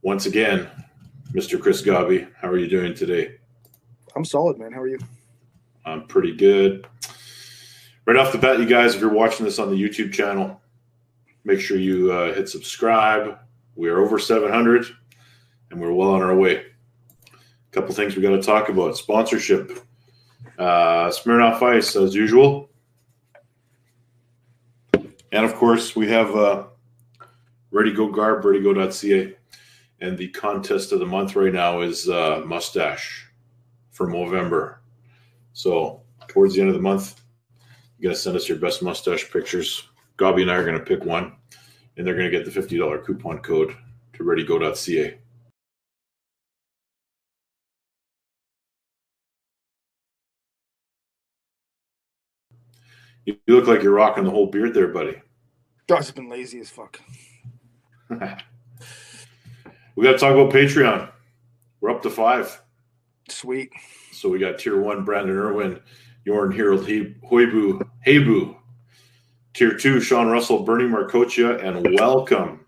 once again, Mr. Chris Gobby. How are you doing today? I'm solid, man. How are you? I'm pretty good. Right off the bat, you guys, if you're watching this on the YouTube channel, make sure you hit subscribe. We are over 700, and we're well on our way. A couple things we got to talk about. Sponsorship. Smirnoff Ice, as usual. And, of course, we have Ready Go Garb, readygo.ca. And the contest of the month right now is mustache for Movember. So towards the end of the month, you're going to send us your best mustache pictures. Gobby and I are going to pick one, and they're going to get the $50 coupon code to readygo.ca. You look like you're rocking the whole beard there, buddy. God's been lazy as fuck. We got to talk about Patreon. We're up to 5. Sweet. So we got Tier 1, Brandon Irwin, Jorn Harold Hebu. Tier 2, Sean Russell, Bernie Marcocia, and welcome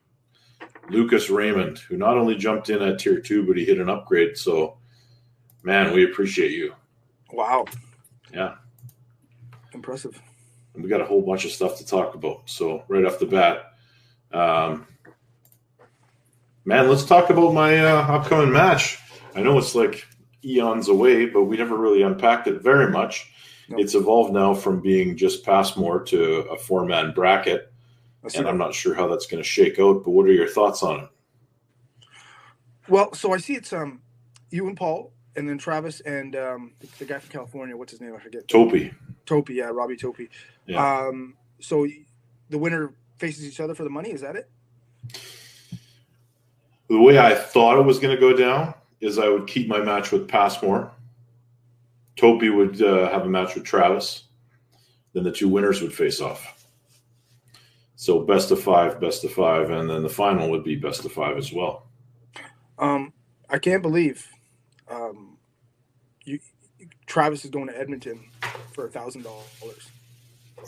Lucas Raymond, who not only jumped in at Tier 2, but he hit an upgrade. So, man, we appreciate you. Wow. Yeah. Impressive. And we got a whole bunch of stuff to talk about. So right off the bat, man, let's talk about my upcoming match. I know it's like eons away, but we never really unpacked it very much. Nope. It's evolved now from being just Passmore to a 4-man bracket, and I'm not sure how that's going to shake out, but what are your thoughts on it? Well, so I see it's you and Paul, and then Travis and the guy from California. What's his name? I forget. Topi, yeah, Robbie Topi. Yeah. So the winner faces each other for the money. Is that it? The way I thought it was going to go down is I would keep my match with Passmore. Topi would have a match with Travis. Then the 2 winners would face off. So best of 5, and then the final would be best of 5 as well. I can't believe Travis is going to Edmonton for $1,000.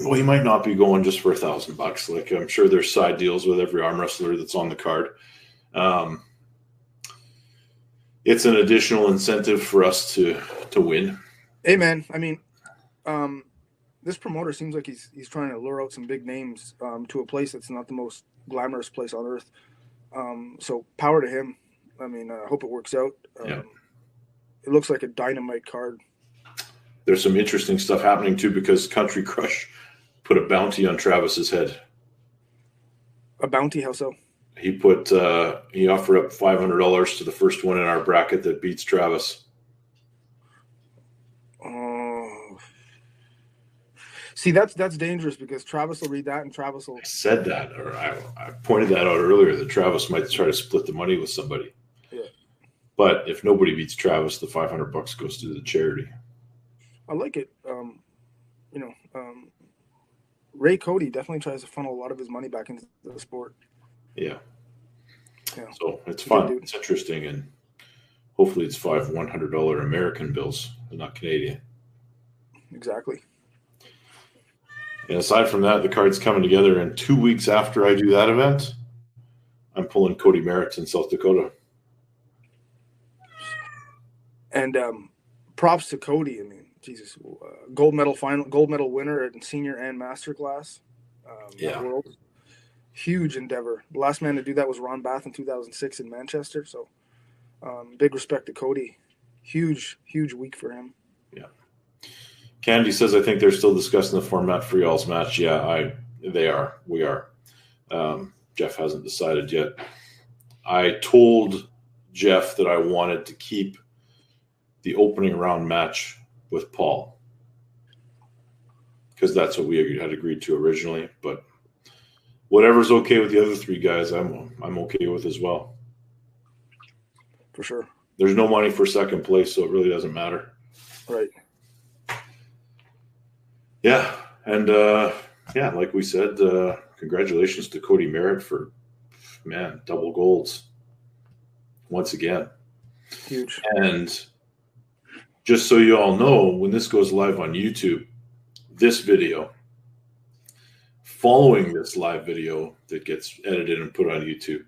Well, he might not be going just for $1,000. Like, I'm sure there's side deals with every arm wrestler that's on the card. It's an additional incentive for us to win. Hey, man. I mean, this promoter seems like he's trying to lure out some big names to a place that's not the most glamorous place on earth. So power to him. I mean, I hope it works out. Yeah. It looks like a dynamite card. There's some interesting stuff happening, too, because Country Crush put a bounty on Travis's head. A bounty? How so? He offered up $500 to the first one in our bracket that beats Travis. See, that's dangerous because Travis will read that and Travis will. I said that, or I pointed that out earlier, that Travis might try to split the money with somebody. Yeah. But if nobody beats Travis, the $500 goes to the charity. I like it. Ray Cody definitely tries to funnel a lot of his money back into the sport. Yeah. So it's fun. It's interesting, and hopefully it's 5 $100 American bills, and not Canadian. Exactly. And aside from that, the card's coming together, and 2 weeks after I do that event, I'm pulling Cody Merritt in South Dakota. And props to Cody. I mean, Jesus, gold medal winner in senior and master class. World. Huge endeavor. The last man to do that was Ron Bath in 2006 in Manchester. So big respect to Cody. Huge week for him. Yeah. Candy says, I think they're still discussing the format for y'all's match. Yeah, they are. We are. Jeff hasn't decided yet. I told Jeff that I wanted to keep the opening round match with Paul, because that's what we had agreed to originally. But whatever's okay with the other 3 guys, I'm okay with as well. For sure. There's no money for second place, so it really doesn't matter. Right. Yeah, and like we said, congratulations to Cody Merritt for, double golds once again. Huge. And just so you all know, when this goes live on YouTube, this video, following this live video that gets edited and put on YouTube,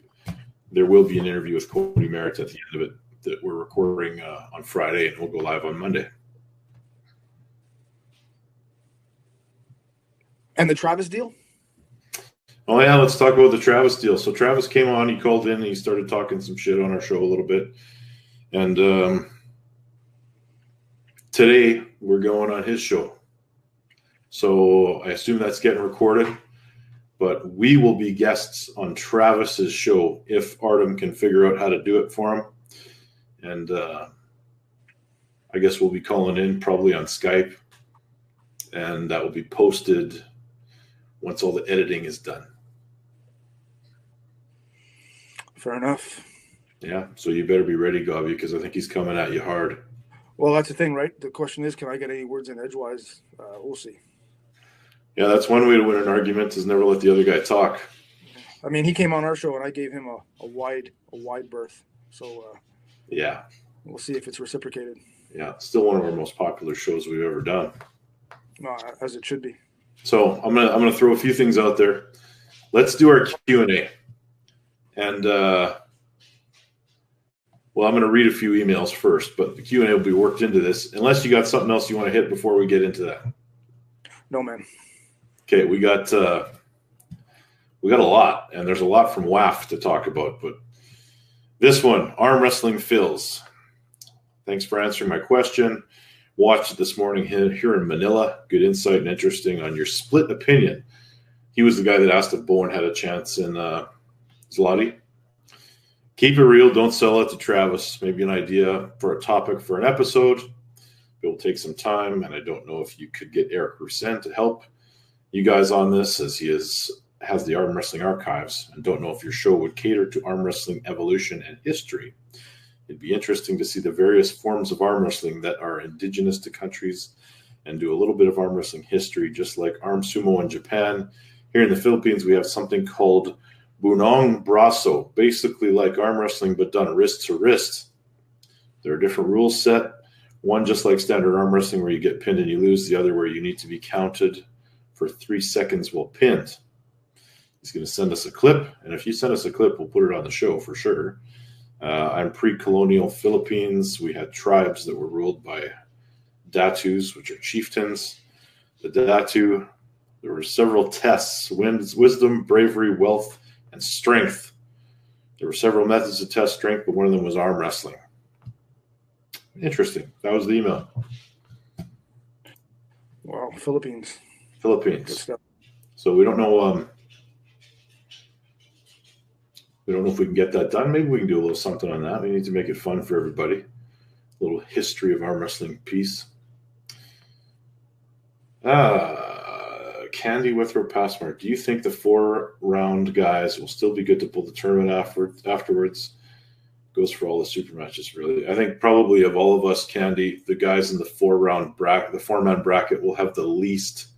there will be an interview with Cody Merritt at the end of it that we're recording on Friday, and we'll go live on Monday. And the Travis deal? Oh, yeah, let's talk about the Travis deal. So Travis came on, he called in, and he started talking some shit on our show a little bit. And today we're going on his show. So I assume that's getting recorded. But we will be guests on Travis's show if Artem can figure out how to do it for him. And I guess we'll be calling in probably on Skype. And that will be posted once all the editing is done. Fair enough. Yeah, so you better be ready, Gabi, because I think he's coming at you hard. Well, that's the thing, right? The question is, can I get any words in edgewise? We'll see. Yeah, that's one way to win an argument, is never let the other guy talk. I mean, he came on our show, and I gave him a wide berth. So yeah, we'll see if it's reciprocated. Yeah, still one of our most popular shows we've ever done. As it should be. So I'm gonna throw a few things out there. Let's do our Q&A. And well, I'm going to read a few emails first, but the Q&A will be worked into this. Unless you got something else you want to hit before we get into that. No, man. Okay, we got a lot, and there's a lot from WAF to talk about. But this one, Arm Wrestling Phils. Thanks for answering my question. Watched it this morning here in Manila. Good insight and interesting on your split opinion. He was the guy that asked if Bowen had a chance in Zloty. Keep it real. Don't sell it to Travis. Maybe an idea for a topic for an episode. It will take some time, and I don't know if you could get Eric Roussin to help you guys on this, as he has the Arm Wrestling Archives, and don't know if your show would cater to arm wrestling evolution and history. It'd be interesting to see the various forms of arm wrestling that are indigenous to countries and do a little bit of arm wrestling history, just like arm sumo in Japan. Here in the Philippines, we have something called Bunong Braso, basically like arm wrestling, but done wrist to wrist. There are different rules set. One just like standard arm wrestling where you get pinned and you lose. The other where you need to be counted for 3 seconds while pinned. He's going to send us a clip, and if you send us a clip, we'll put it on the show for sure. I'm pre-colonial Philippines. We had tribes that were ruled by datus, which are chieftains. The datu, there were several tests: wisdom, bravery, wealth, and strength. There were several methods to test strength, but one of them was arm wrestling. Interesting. That was the email. Wow, Philippines. So we don't know. We don't know if we can get that done. Maybe we can do a little something on that. We need to make it fun for everybody. A little history of arm wrestling piece. Candy Withrow Passmark. Do you think the 4-round guys will still be good to pull the tournament afterwards? Goes for all the super matches, really. I think probably of all of us, Candy, the guys in the 4-round bracket, the 4-man bracket, will have the least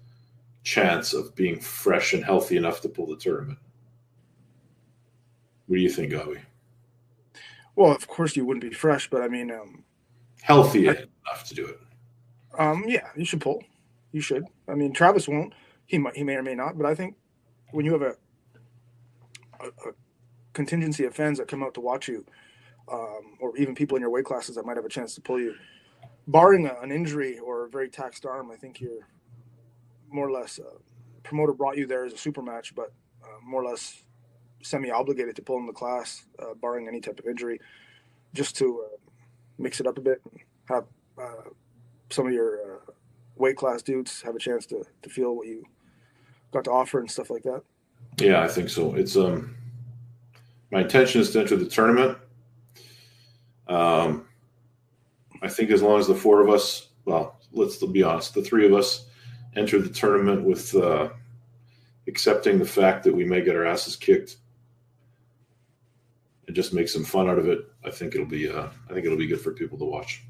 chance of being fresh and healthy enough to pull the tournament. What do you think, Gabi? Well, of course you wouldn't be fresh, but I mean, healthy enough to do it. Yeah, you should pull. You should. I mean, Travis won't. He may or may not. But I think when you have a contingency of fans that come out to watch you, or even people in your weight classes that might have a chance to pull you, barring an injury or a very taxed arm, I think you're more or less promoter brought you there as a super match, but more or less semi-obligated to pull in the class, barring any type of injury, just to mix it up a bit, have some of your weight class dudes have a chance to feel what you got to offer and stuff like that. Yeah, I think so. It's my intention is to enter the tournament. I think as long as the 4 of us, well, let's be honest, the 3 of us enter the tournament with accepting the fact that we may get our asses kicked and just make some fun out of it. I think it'll be good for people to watch.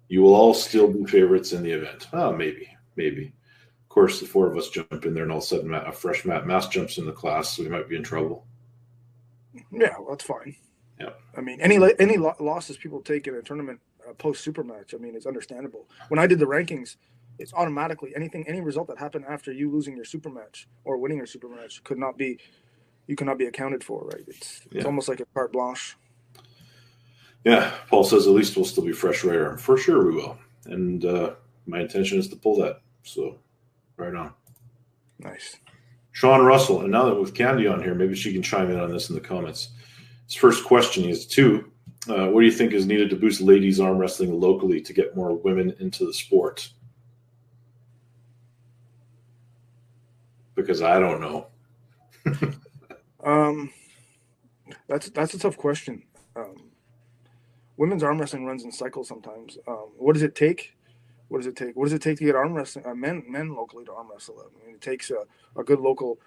You will all still be favorites in the event. Maybe. Of course, the 4 of us jump in there, and all of a sudden a fresh mass jumps in the class, so we might be in trouble. Yeah, well, that's fine. Yeah. I mean, any losses people take in a tournament post super match, I mean, it's understandable. When I did the rankings, it's automatically any result that happened after you losing your super match or winning your super match could not be you cannot be accounted for, right? It's almost like a carte blanche. Yeah, Paul says at least we'll still be fresh right arm. For sure we will. And my intention is to pull that. So, right on. Nice. Sean Russell, and now that with Candy on here, maybe she can chime in on this in the comments. His first question is two. What do you think is needed to boost ladies arm wrestling locally to get more women into the sport? Because I don't know. That's a tough question. Women's arm wrestling runs in cycles sometimes. What does it take? What does it take? What does it take to get arm wrestling men locally to arm wrestle? I mean, it takes a good local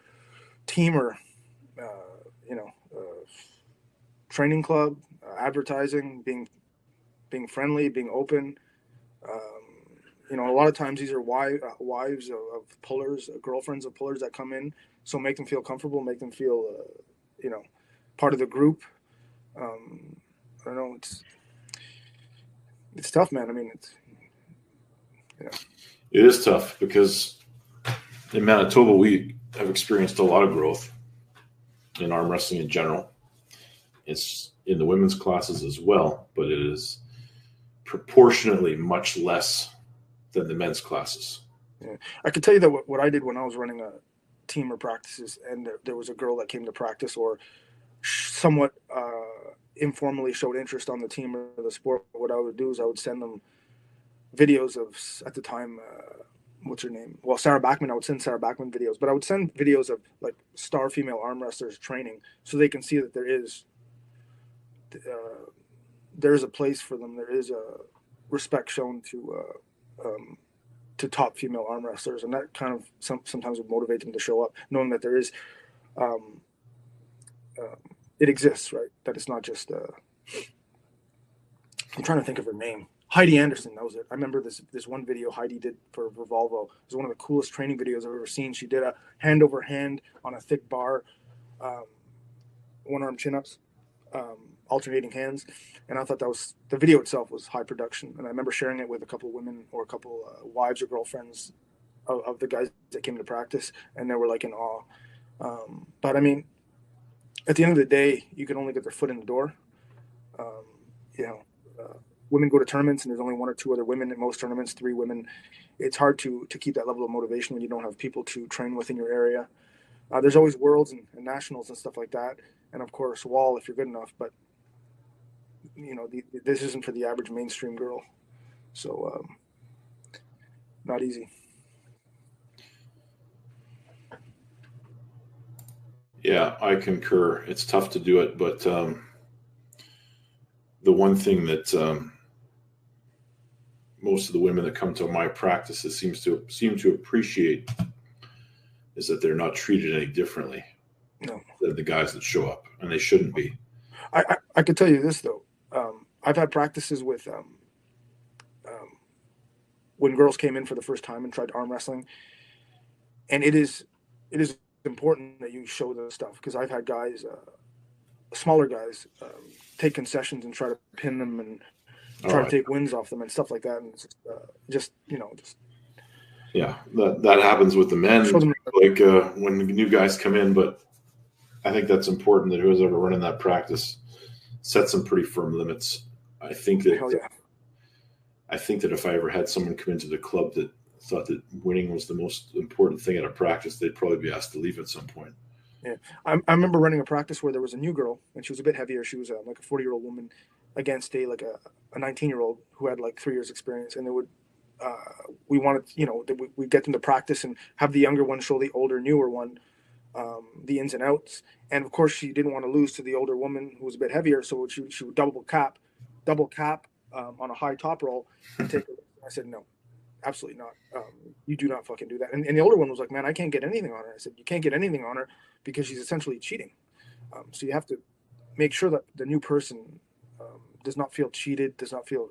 team or training club, advertising, being friendly, being open. A lot of times these are wives of pullers, girlfriends of pullers that come in. So make them feel comfortable, make them feel, part of the group. I don't know. It's tough, man. I mean, It is tough because in Manitoba, we have experienced a lot of growth in arm wrestling in general. It's in the women's classes as well, but it is proportionately much less than the men's classes. Yeah. I could tell you that what I did when I was running a team or practices and there was a girl that came to practice or somewhat informally showed interest on the team or the sport, what I would do is I would send them videos of, at the time, what's her name? Well, Sarah Backman. I would send Sarah Backman videos, but I would send videos of like star female arm wrestlers training so they can see that there is a place for them. There is a respect shown to top female arm wrestlers, and that kind of sometimes would motivate them to show up, knowing that there is it exists, right? That it's not just I'm trying to think of her name. Heidi Anderson, that was it. I remember this one video Heidi did for Revolvo. It was one of the coolest training videos I've ever seen. She did a hand over hand on a thick bar, one arm chin-ups, alternating hands. And I thought the video itself was high production. And I remember sharing it with a couple of women or a couple wives or girlfriends of the guys that came to practice. And they were like in awe. But I mean, at the end of the day, you can only get their foot in the door. Women go to tournaments and there's only one or two other women in most tournaments, 3 women. It's hard to keep that level of motivation when you don't have people to train with in your area. There's always worlds and nationals and stuff like that. And of course, wall if you're good enough, but this isn't for the average mainstream girl. So not easy. Yeah, I concur. It's tough to do it, but the one thing that most of the women that come to my practices seem to appreciate is that they're not treated any differently than the guys that show up, and they shouldn't be. I could tell you this though. I've had practices with when girls came in for the first time and tried arm wrestling, and it is important that you show them stuff, because I've had guys, smaller guys, take concessions and try to pin them and try to take wins off them and stuff like that, and it's just yeah, that happens with the men, like when new guys come in. But I think that's important that whoever's ever running that practice sets some pretty firm limits. I think that if I ever had someone come into the club that thought that winning was the most important thing at a practice, they'd probably be asked to leave at some point. Yeah, I remember running a practice where there was a new girl, and she was a bit heavier. She was like a 40-year-old woman against a 19-year-old who had like 3 years experience, and they would we wanted we get them to practice and have the younger one show the older, newer one the ins and outs. And of course, she didn't want to lose to the older woman who was a bit heavier, so she would double cap on a high top roll and take it. I said, no, absolutely not. You do not fucking do that. And the older one was like, man, I can't get anything on her. I said, you can't get anything on her because she's essentially cheating. So you have to make sure that the new person does not feel cheated, does not feel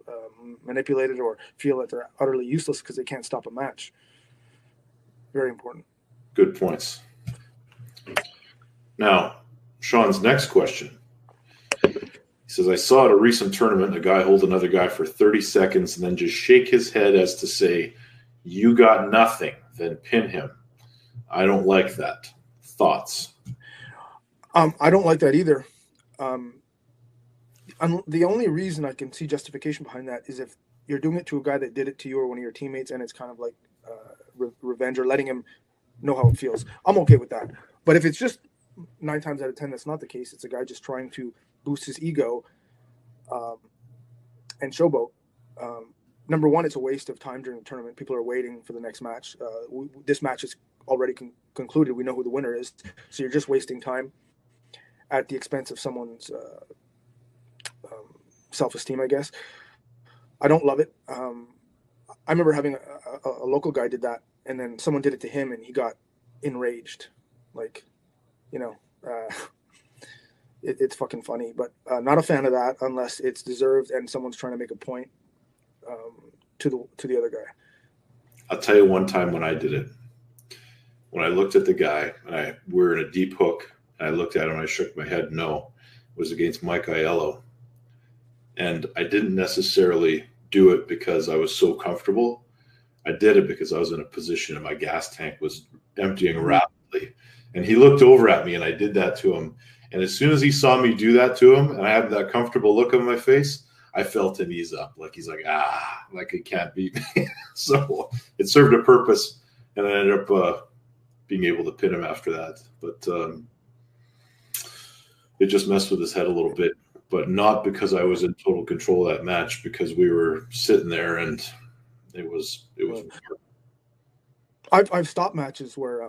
manipulated, or feel that they're utterly useless because they can't stop a match. Very important. Good points. Now, Sean's next question. He says, I saw at a recent tournament a guy hold another guy for 30 seconds and then just shake his head as to say, you got nothing, then pin him. I don't like that. Thoughts? I don't like that either. The only reason I can see justification behind that is if you're doing it to a guy that did it to you or one of your teammates, and it's kind of like revenge or letting him know how it feels. I'm okay with that. But if it's just 9 times out of 10, that's not the case. It's a guy just trying to boost his ego and showboat. Number one, it's a waste of time during the tournament. People are waiting for the next match. This match is already concluded. We know who the winner is. So you're just wasting time at the expense of someone's self-esteem, I guess. I don't love it. I remember having a local guy did that, and then someone did it to him, and he got enraged. Like, it's fucking funny, but not a fan of that unless it's deserved and someone's trying to make a point to the other guy. I'll tell you one time when I did it. When I looked at the guy, and we were in a deep hook, and I looked at him and I shook my head no. It was against Mike Aiello. And I didn't necessarily do it because I was so comfortable. I did it because I was in a position and my gas tank was emptying rapidly. And he looked over at me and I did that to him. And as soon as he saw me do that to him and I had that comfortable look on my face, I felt him ease up. Like he's like, like he can't beat me. So it served a purpose. And I ended up being able to pin him after that. But it just messed with his head a little bit. But not because I was in total control of that match, because we were sitting there and it was. I've stopped matches where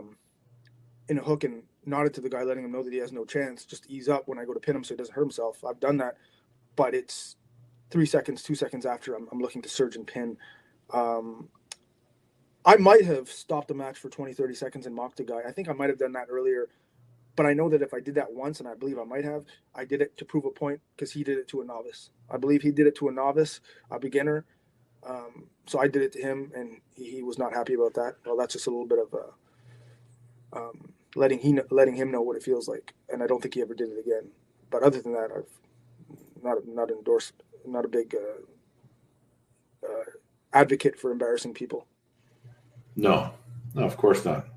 in a hook and nodded to the guy, letting him know that he has no chance. Just ease up when I go to pin him so he doesn't hurt himself. I've done that, but it's 3 seconds, 2 seconds after I'm looking to surge and pin. I might have stopped a match for 20, 30 seconds and mocked a guy. I think I might have done that earlier. But I know that if I did that once, and I believe I might have, I did it to prove a point because he did it to a novice. I believe he did it to a novice, a beginner. So I did it to him, and he was not happy about that. Well, that's just a little bit of letting him know what it feels like, and I don't think he ever did it again. But other than that, I've not endorsed, not a big advocate for embarrassing people. No, of course not.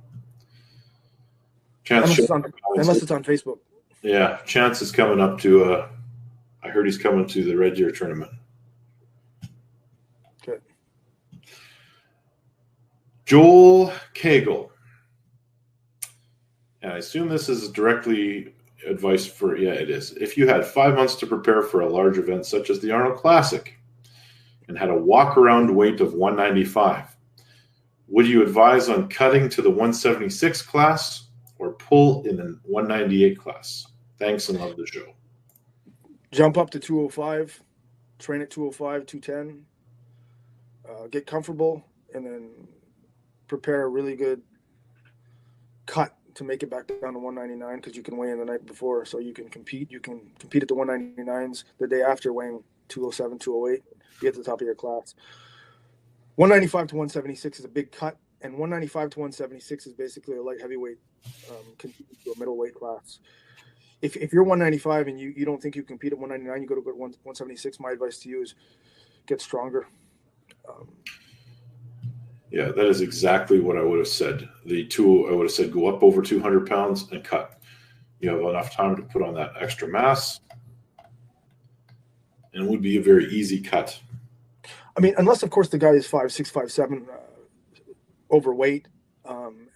Unless it's on Facebook. Yeah, Chance is coming up to. I heard he's coming to the Red Deer tournament. Okay. Joel Cagle. And I assume this is directly advice for. Yeah, it is. If you had 5 months to prepare for a large event such as the Arnold Classic, and had a walk-around weight of 195, would you advise on cutting to the 176 class? Or pull in the 198 class? Thanks and love the show. Jump up to 205, train at 205, 210, get comfortable, and then prepare a really good cut to make it back down to 199 because you can weigh in the night before, so you can compete. You can compete at the 199s the day after, weighing 207, 208, be at the top of your class. 195 to 176 is a big cut. And 195 to 176 is basically a light heavyweight to a middleweight class. If you're 195 and you don't think you compete at 199, you go to 176. My advice to you is get stronger. Yeah, that is exactly what I would have said. I would have said go up over 200 pounds and cut. You have enough time to put on that extra mass, and it would be a very easy cut. I mean, unless of course the guy is 5'6", 5'7", overweight,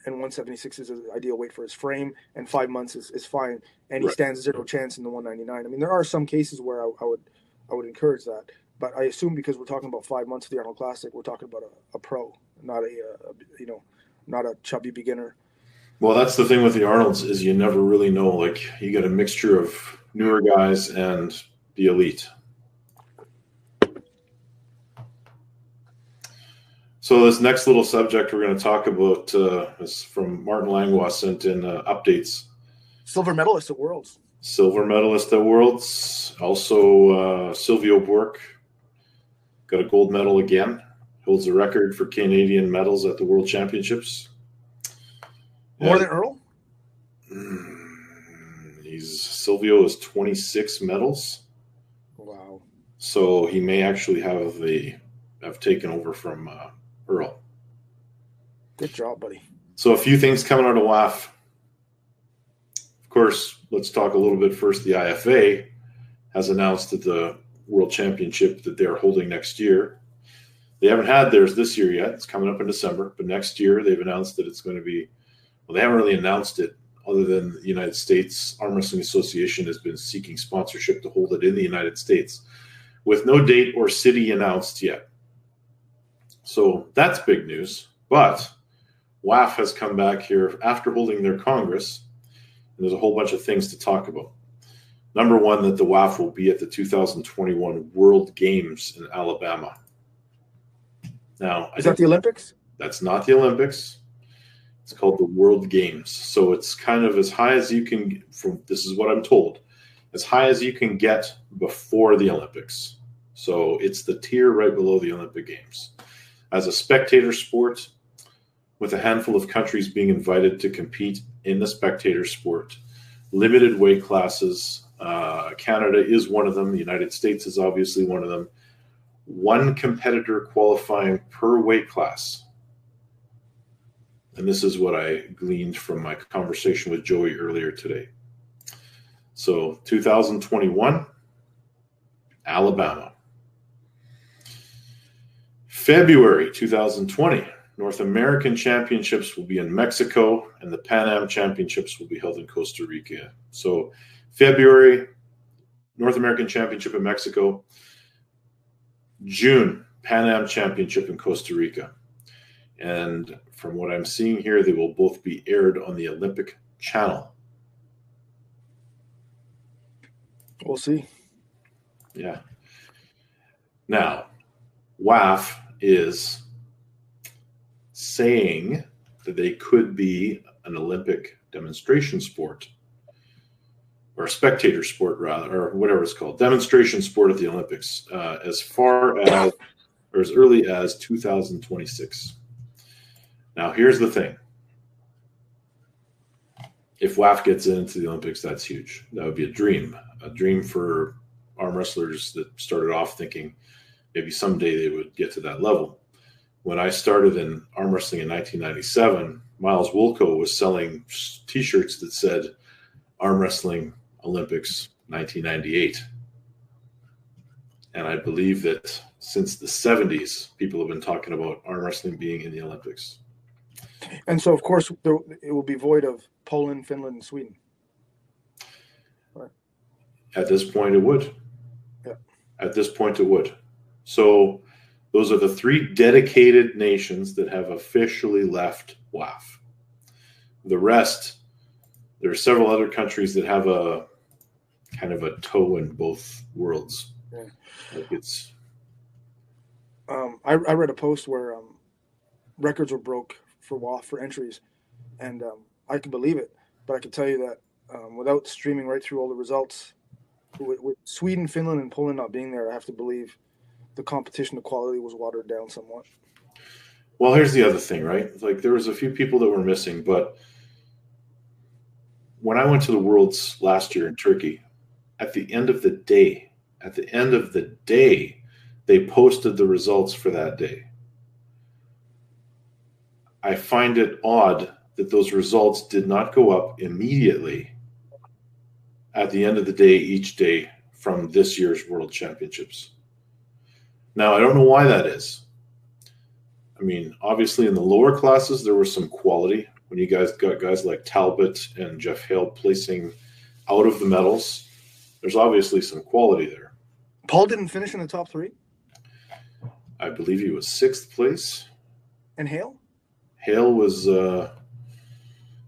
and 176 is an ideal weight for his frame, and 5 months is fine, and he stands zero chance in the 199. I mean, there are some cases where I would encourage that, but I assume because we're talking about 5 months of the Arnold Classic, we're talking about a pro, not not a chubby beginner. Well, that's the thing with the Arnolds is you never really know. Like you get a mixture of newer guys and the elite. So this next little subject we're going to talk about is from Martin Langlois, sent in updates. Silver medalist at Worlds. Silver medalist at Worlds. Also, Silvio Bork got a gold medal again. Holds the record for Canadian medals at the World Championships. More than Earl? Silvio has 26 medals. Wow. So he may actually have taken over from Earl. Good job, buddy. So a few things coming out of WAF. Of course, let's talk a little bit first. The IFA has announced that the World Championship that they're holding next year, they haven't had theirs this year yet. It's coming up in December, but next year they've announced that it's going to be, well, they haven't really announced it other than the United States Arm Wrestling Association has been seeking sponsorship to hold it in the United States with no date or city announced yet. So that's big news. But WAF has come back here after holding their Congress, and there's a whole bunch of things to talk about. Number one, that the WAF will be at the 2021 World Games in Alabama. Now, is that the Olympics? That's not the Olympics. It's called the World Games. So it's kind of as high as you can, this is what I'm told, as high as you can get before the Olympics. So it's the tier right below the Olympic Games. As a spectator sport, with a handful of countries being invited to compete in the spectator sport, limited weight classes. Canada is one of them. The United States is obviously one of them. One competitor qualifying per weight class. And this is what I gleaned from my conversation with Joey earlier today. So 2021, Alabama. February 2020, North American Championships will be in Mexico, and the Pan Am Championships will be held in Costa Rica. So February, North American Championship in Mexico. June, Pan Am Championship in Costa Rica. And from what I'm seeing here, they will both be aired on the Olympic Channel. We'll see. Yeah. Now, WAF is saying that they could be an Olympic demonstration sport, or a spectator sport rather, or whatever it's called, demonstration sport at the Olympics, as far as, or as early as 2026. Now, here's the thing. If WAF gets into the Olympics, that's huge. That would be a dream for arm wrestlers that started off thinking maybe someday they would get to that level. When I started in arm wrestling in 1997, Miles Wilco was selling T-shirts that said Arm Wrestling Olympics 1998. And I believe that since the 70s, people have been talking about arm wrestling being in the Olympics. And so, of course, it will be void of Poland, Finland, and Sweden. Right. At this point, it would. Yeah. At this point, it would. So those are the three dedicated nations that have officially left WAF. The rest, there are several other countries that have a kind of a toe in both worlds. Yeah. Like it's. I read a post where records were broke for WAF for entries, and I can believe it, but I can tell you that without streaming right through all the results, with Sweden, Finland, and Poland not being there, I have to believe the competition, the quality was watered down somewhat. Well, here's the other thing, right? Like there was a few people that were missing, but when I went to the Worlds last year in Turkey, at the end of the day, they posted the results for that day. I find it odd that those results did not go up immediately at the end of the day each day from this year's World Championships. Now, I don't know why that is. I mean, obviously in the lower classes, there was some quality. When you guys got guys like Talbot and Jeff Hale placing out of the medals, there's obviously some quality there. Paul didn't finish in the top three? I believe he was 6th place. And Hale? Hale was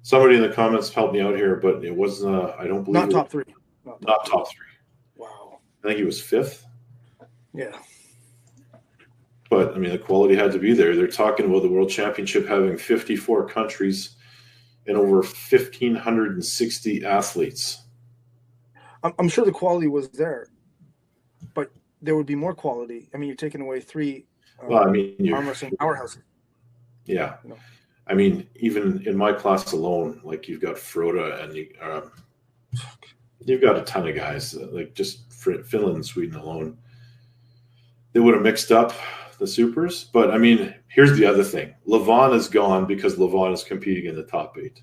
somebody in the comments helped me out here, but it was I don't believe not top three. Not top three. Wow. I think he was 5th. Yeah. But I mean, the quality had to be there. They're talking about the World Championship having 54 countries and over 1,560 athletes. I'm sure the quality was there, but there would be more quality. I mean, you're taking away three arm wrestling powerhouses. Yeah. You know? I mean, even in my class alone, like you've got Froda and you've got a ton of guys, like just Finland and Sweden alone. They would have mixed up the supers. But, I mean, here's the other thing. Levon is gone because Levon is competing in the top 8.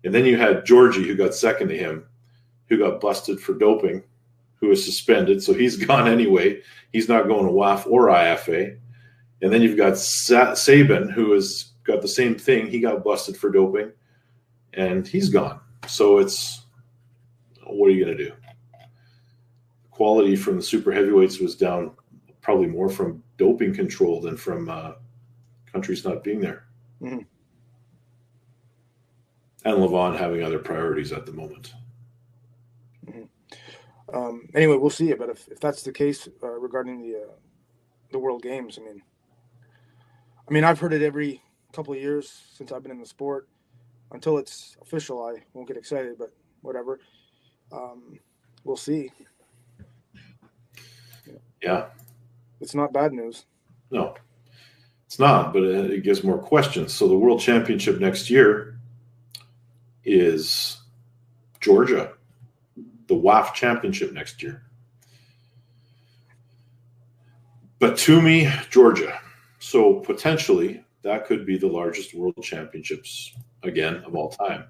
And then you had Georgie, who got second to him, who got busted for doping, who was suspended. So he's gone anyway. He's not going to WAF or IFA. And then you've got Saban, who has got the same thing. He got busted for doping, and he's gone. So it's, what are you going to do? Quality from the super heavyweights was down probably more from doping control than from countries not being there. Mm-hmm. And Levon having other priorities at the moment. Mm-hmm. Anyway, we'll see it. But if that's the case regarding the World Games, I mean, I've heard it every couple of years since I've been in the sport. Until it's official, I won't get excited, but whatever. We'll see. Yeah. It's not bad news. No, it's not, but it gives more questions. So the World Championship next year is Georgia, the WAF Championship next year. Batumi, Georgia. So potentially that could be the largest World Championships again of all time.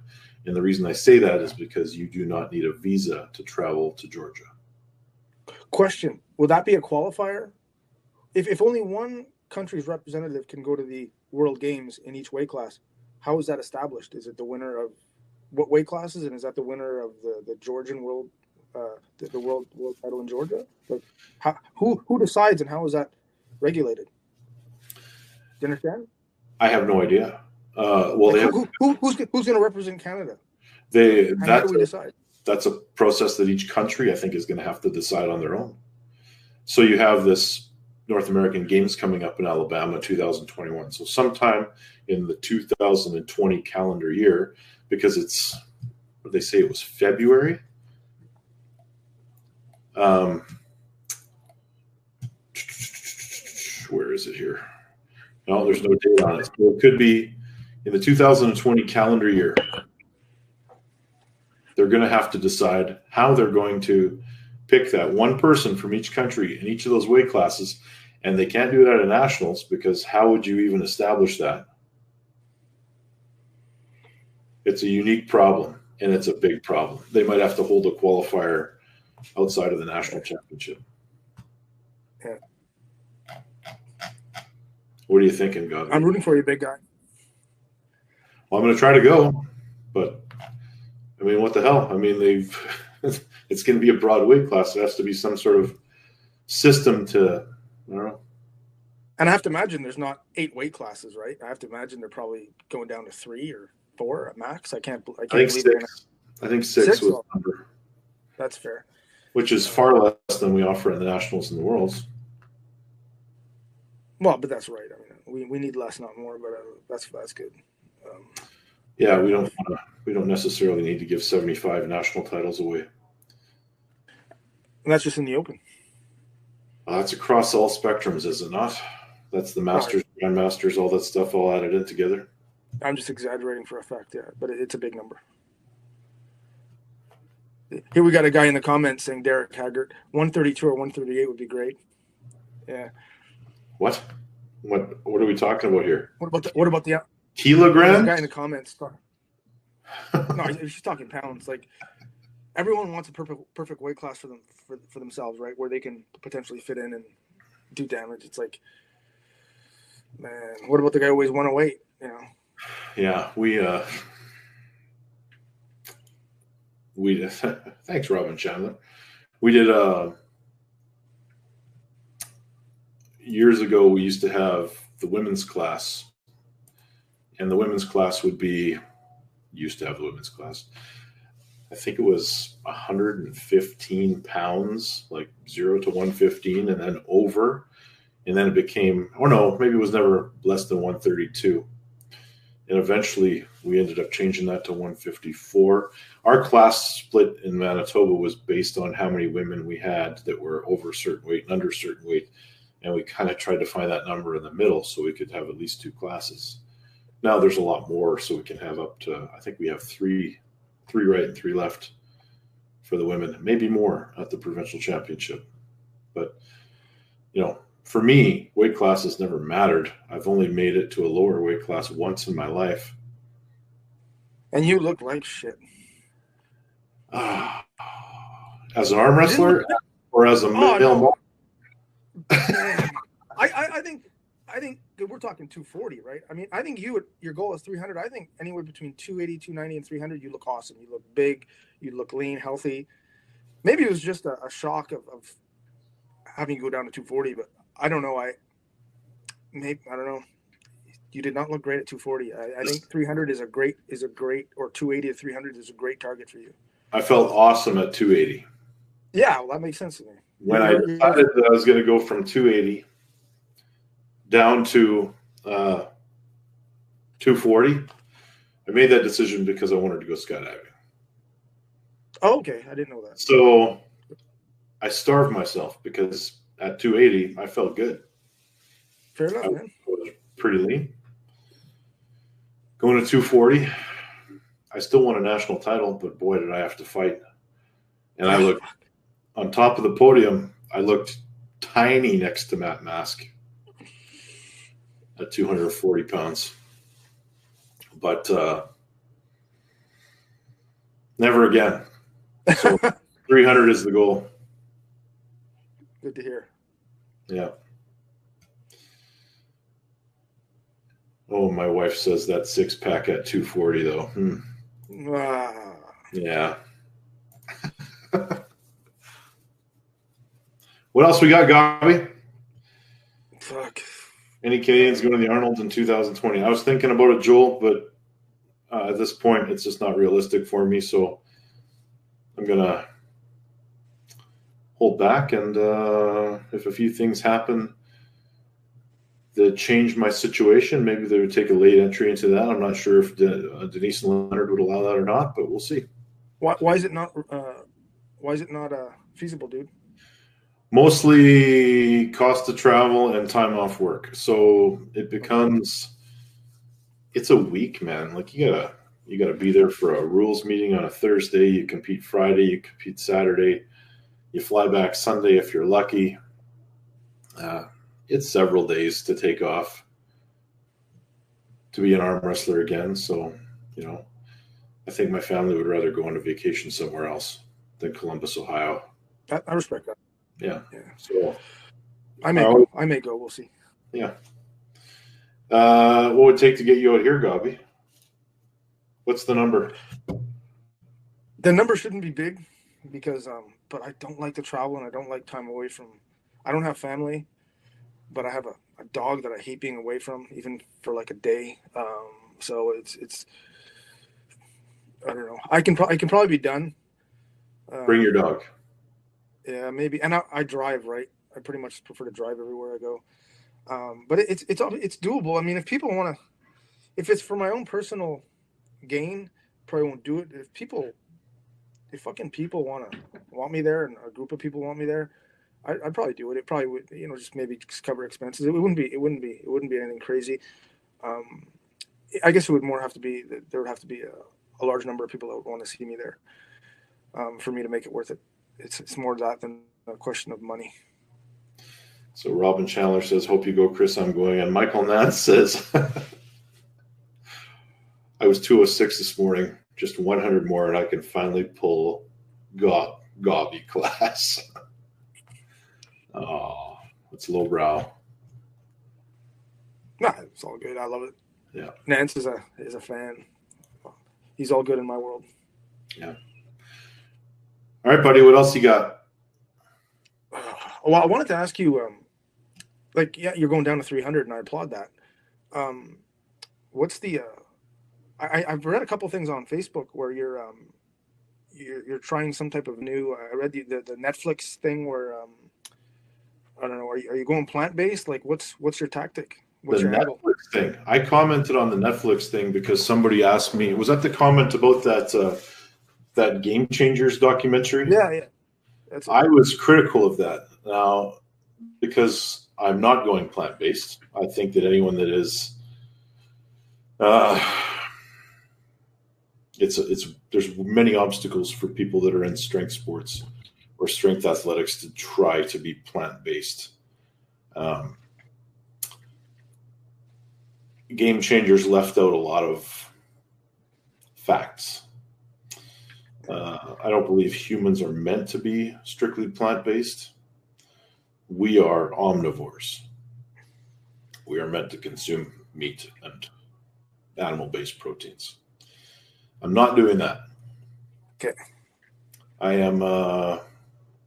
And the reason I say that is because you do not need a visa to travel to Georgia. Question: will that be a qualifier? If only one country's representative can go to the World Games in each weight class, how is that established? Is it the winner of what weight classes, and is that the winner of the Georgian world, the world title in Georgia? Like, who decides, and how is that regulated? Do you understand? I have no idea. Well, like, who's going to represent Canada? How do we decide? That's a process that each country, I think, is going to have to decide on their own. So you have this North American Games coming up in Alabama 2021. So sometime in the 2020 calendar year, because it's, what did they say, it was February? Where is it here? No, there's no date on it. So it could be in the 2020 calendar year. They're going to have to decide how they're going to pick that one person from each country in each of those weight classes. And they can't do it at a nationals, because how would you even establish that? It's a unique problem, and it's a big problem. They might have to hold a qualifier outside of the national championship. Yeah. What are you thinking, God? I'm rooting for you, big guy. Well, I'm going to try to go, but I mean, what the hell? I mean, it's going to be a broad weight class. There has to be some sort of system to, I don't know. And I have to imagine there's not 8 weight classes, right? I have to imagine they're probably going down to 3 or 4 at max. I think believe 6. I think 6 was the number. That's fair. Which is far less than we offer in the nationals and the worlds. Well, but that's right. I mean, we need less, not more. But that's good. Yeah, we don't necessarily need to give 75 national titles away. And that's just in the open. That's across all spectrums, is it not? That's the Masters, Grandmasters, all that stuff all added in together. I'm just exaggerating for effect, yeah, but it's a big number. Here we got a guy in the comments saying Derek Haggart, 132 or 138 would be great. Yeah. What are we talking about here? What about the kilogram? Guy in the comments. No, he's talking pounds. Like, everyone wants a perfect weight class for themselves, right? Where they can potentially fit in and do damage. It's like, man, what about the guy who weighs 108? You know? Yeah, we thanks, Robin Chandler. We did years ago. We used to have the women's class, and the women's class used to have the women's class. I think it was 115 pounds, like 0 to 115, and then over. And then it became, maybe it was never less than 132. And eventually we ended up changing that to 154. Our class split in Manitoba was based on how many women we had that were over a certain weight and under a certain weight. And we kind of tried to find that number in the middle so we could have at least 2 classes. Now there's a lot more, so we can have up to, I think we have 3 right and 3 left for the women, maybe more at the provincial championship. But, for me, weight classes never mattered. I've only made it to a lower weight class once in my life. And you look like shit. As an arm wrestler or as a male no. Man, I think we're talking 240, right? I mean, I think your goal is 300. I think anywhere between 280, 290, and 300, you look awesome. You look big. You look lean, healthy. Maybe it was just a shock of having you go down to 240, but I don't know. I don't know. You did not look great at 240. I think 300 is a great, or 280 to 300 is a great target for you. I felt awesome at 280. Yeah, well, that makes sense to me. When I decided that I was going to go from 280 down to 240, I made that decision because I wanted to go skydiving. Oh, okay. I didn't know that. So I starved myself because at 280, I felt good. Fair enough, man. I was pretty lean. Going to 240, I still won a national title, but boy, did I have to fight. And I looked on top of the podium, I looked tiny next to Matt Mask at 240 pounds. But never again. So 300 is the goal. Good to hear. Yeah. Oh, my wife says that 6-pack at 240, though. Yeah. What else we got, Gabi? Fuck. Any Canadians going to the Arnold in 2020? I was thinking about it, Joel, but at this point, it's just not realistic for me. So I'm going to hold back. And if a few things happen that change my situation, maybe they would take a late entry into that. I'm not sure if Denise and Leonard would allow that or not, but we'll see. Why is it not feasible, dude? Mostly cost of travel and time off work. So it becomes, it's a week, man. Like you gotta be there for a rules meeting on a Thursday. You compete Friday, you compete Saturday, you fly back Sunday if you're lucky. It's several days to take off to be an arm wrestler again. So, I think my family would rather go on a vacation somewhere else than Columbus, Ohio. I respect that. Yeah. So I may go. We'll see. Yeah. What would it take to get you out here, Gabi? What's the number? The number shouldn't be big because, but I don't like to travel and I don't like time away from. I don't have family, but I have a dog that I hate being away from, even for like a day. So it's. I don't know. I can probably be done. Bring your dog. Yeah, maybe. And I drive, right? I pretty much prefer to drive everywhere I go. But it's doable. I mean, if people want to, if it's for my own personal gain, probably won't do it. If fucking people want me there, and a group of people want me there, I'd probably do it. It probably would, just maybe just cover expenses. It wouldn't be anything crazy. I guess it would more have to be that there would have to be a large number of people that would want to see me there, for me to make it worth it. It's more that than a question of money. So Robin Chandler says, "Hope you go, Chris. I'm going." And Michael Nance says, "I was 206 this morning, just 100 more, and I can finally pull Gabi class." Oh, it's lowbrow. Nah, it's all good. I love it. Yeah. Nance is a fan. He's all good in my world. Yeah. All right, buddy. What else you got? Well, I wanted to ask you, you're going down to 300, and I applaud that. What's the? I've read a couple things on Facebook where you're trying some type of new. I read the Netflix thing where I don't know. Are you going plant-based? Like, what's your tactic? What's your angle? Netflix thing. I commented on the Netflix thing because somebody asked me. Was that the comment about that Game Changers documentary? Yeah. I was critical of that now because I'm not going plant-based. I think that anyone that is, there's many obstacles for people that are in strength sports or strength athletics to try to be plant-based. Game Changers left out a lot of facts. I don't believe humans are meant to be strictly plant-based. We are omnivores. We are meant to consume meat and animal-based proteins. I'm not doing that. Okay. I am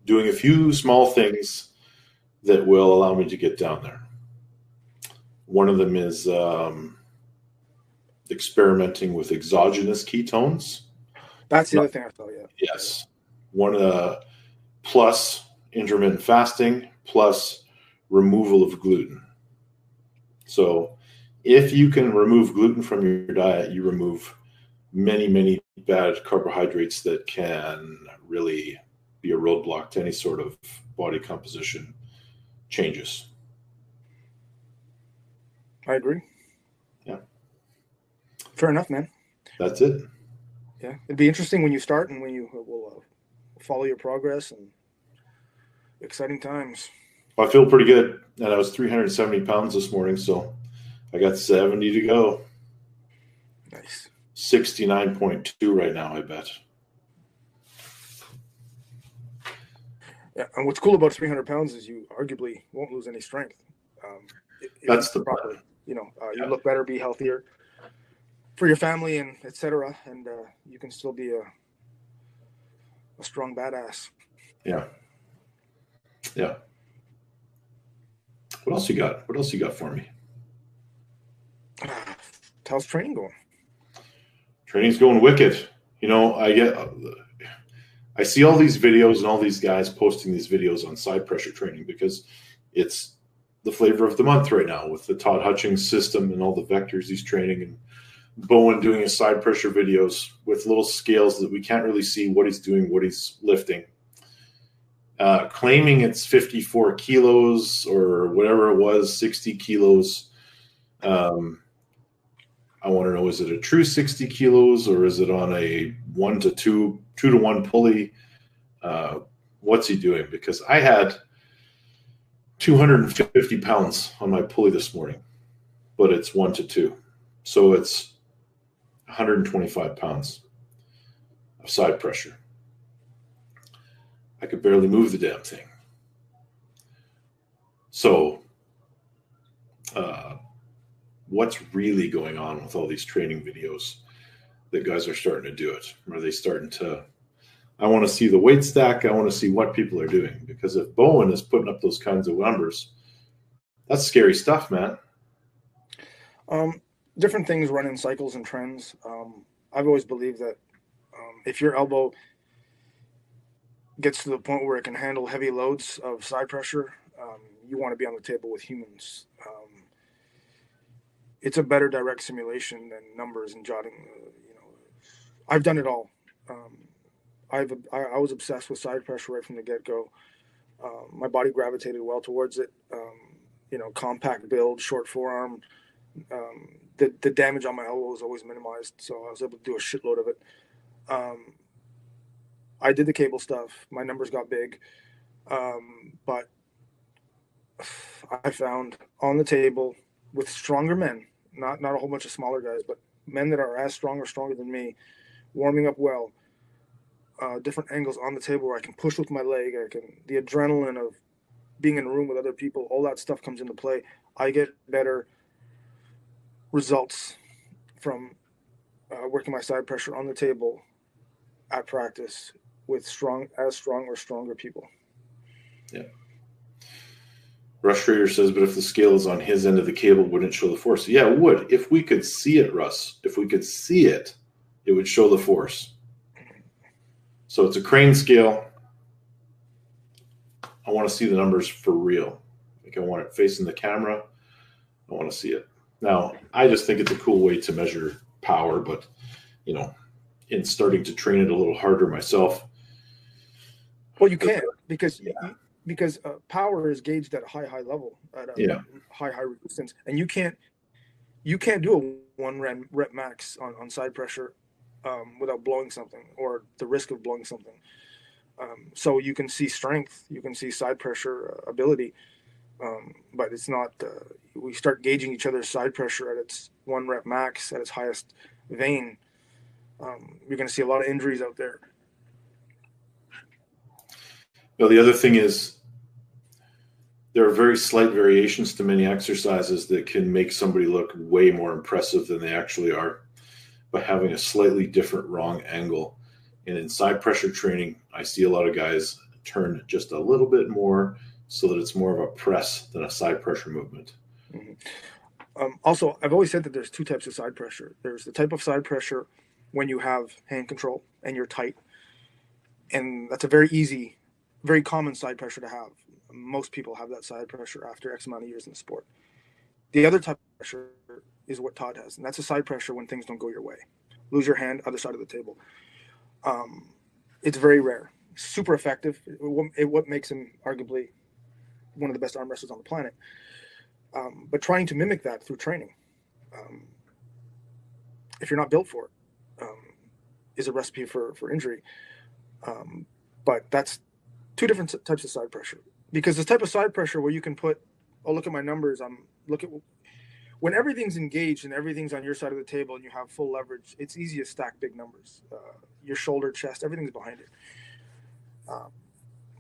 doing a few small things that will allow me to get down there. One of them is experimenting with exogenous ketones. That's the other thing I saw, yeah. Yes. Plus intermittent fasting, plus removal of gluten. So if you can remove gluten from your diet, you remove many, many bad carbohydrates that can really be a roadblock to any sort of body composition changes. I agree. Yeah. Fair enough, man. That's it. Yeah. It'd be interesting when you start and when you will follow your progress, and exciting times. Well, I feel pretty good. And I was 370 pounds this morning, so I got 70 to go. Nice. 69.2 right now, I bet. Yeah, and what's cool about 300 pounds is you arguably won't lose any strength. That's the plan. You look better, be healthier for your family, and etc. And you can still be a strong badass. Yeah. Yeah. What else you got? What else you got for me? How's training going? Training's going wicked. I see all these videos and all these guys posting these videos on side pressure training because it's the flavor of the month right now with the Todd Hutchings system and all the vectors he's training, and Bowen doing his side pressure videos with little scales that we can't really see what he's doing, what he's lifting. Claiming it's 54 kilos or whatever it was, 60 kilos. I want to know, is it a true 60 kilos or is it on a 2 to 1 pulley? What's he doing? Because I had 250 pounds on my pulley this morning, but it's 1 to 2. So it's 125 pounds of side pressure. I could barely move the damn thing. So what's really going on with all these training videos that guys are starting to do it? Are they starting to, I want to see the weight stack. I want to see what people are doing. Because if Bowen is putting up those kinds of numbers, that's scary stuff, man. Different things run in cycles and trends. I've always believed that if your elbow gets to the point where it can handle heavy loads of side pressure, you want to be on the table with humans. It's a better direct simulation than numbers and jotting. I've done it all. I was obsessed with side pressure right from the get-go. My body gravitated well towards it. Compact build, short forearm. The damage on my elbow was always minimized, so I was able to do a shitload of it. I did the cable stuff. My numbers got big, but I found on the table with stronger men, not a whole bunch of smaller guys, but men that are as strong or stronger than me, warming up well, different angles on the table where I can push with my leg. The adrenaline of being in a room with other people, all that stuff comes into play. I get better results from working my side pressure on the table at practice with strong or stronger people. Yeah. Rush Trader says, but if the scale is on his end of the cable, wouldn't it show the force? Yeah, it would. If we could see it, Russ, if we could see it, it would show the force. So it's a crane scale. I want to see the numbers for real. Like, I want it facing the camera. I want to see it. Now, I just think it's a cool way to measure power, but, in starting to train it a little harder myself. Well, you can't because power is gauged at a high level, at a high resistance, and you can't do a 1 rep max on side pressure without blowing something or the risk of blowing something. So you can see strength, you can see side pressure ability, but it's not. We start gauging each other's side pressure at its 1 rep max at its highest vein. You're going to see a lot of injuries out there. Well, the other thing is there are very slight variations to many exercises that can make somebody look way more impressive than they actually are by having a slightly different wrong angle. And in side pressure training, I see a lot of guys turn just a little bit more so that it's more of a press than a side pressure movement. Mm-hmm. Also, I've always said that there's two types of side pressure. There's the type of side pressure when you have hand control and you're tight. And that's a very easy, very common side pressure to have. Most people have that side pressure after X amount of years in the sport. The other type of pressure is what Todd has, and that's a side pressure when things don't go your way. Lose your hand, other side of the table. It's very rare. Super effective. What makes him arguably one of the best arm wrestlers on the planet. But trying to mimic that through training, if you're not built for it, is a recipe for injury. But that's two different types of side pressure. Because this type of side pressure where you can put, oh, look at my numbers. Look at when everything's engaged and everything's on your side of the table and you have full leverage, it's easy to stack big numbers. Your shoulder, chest, everything's behind it.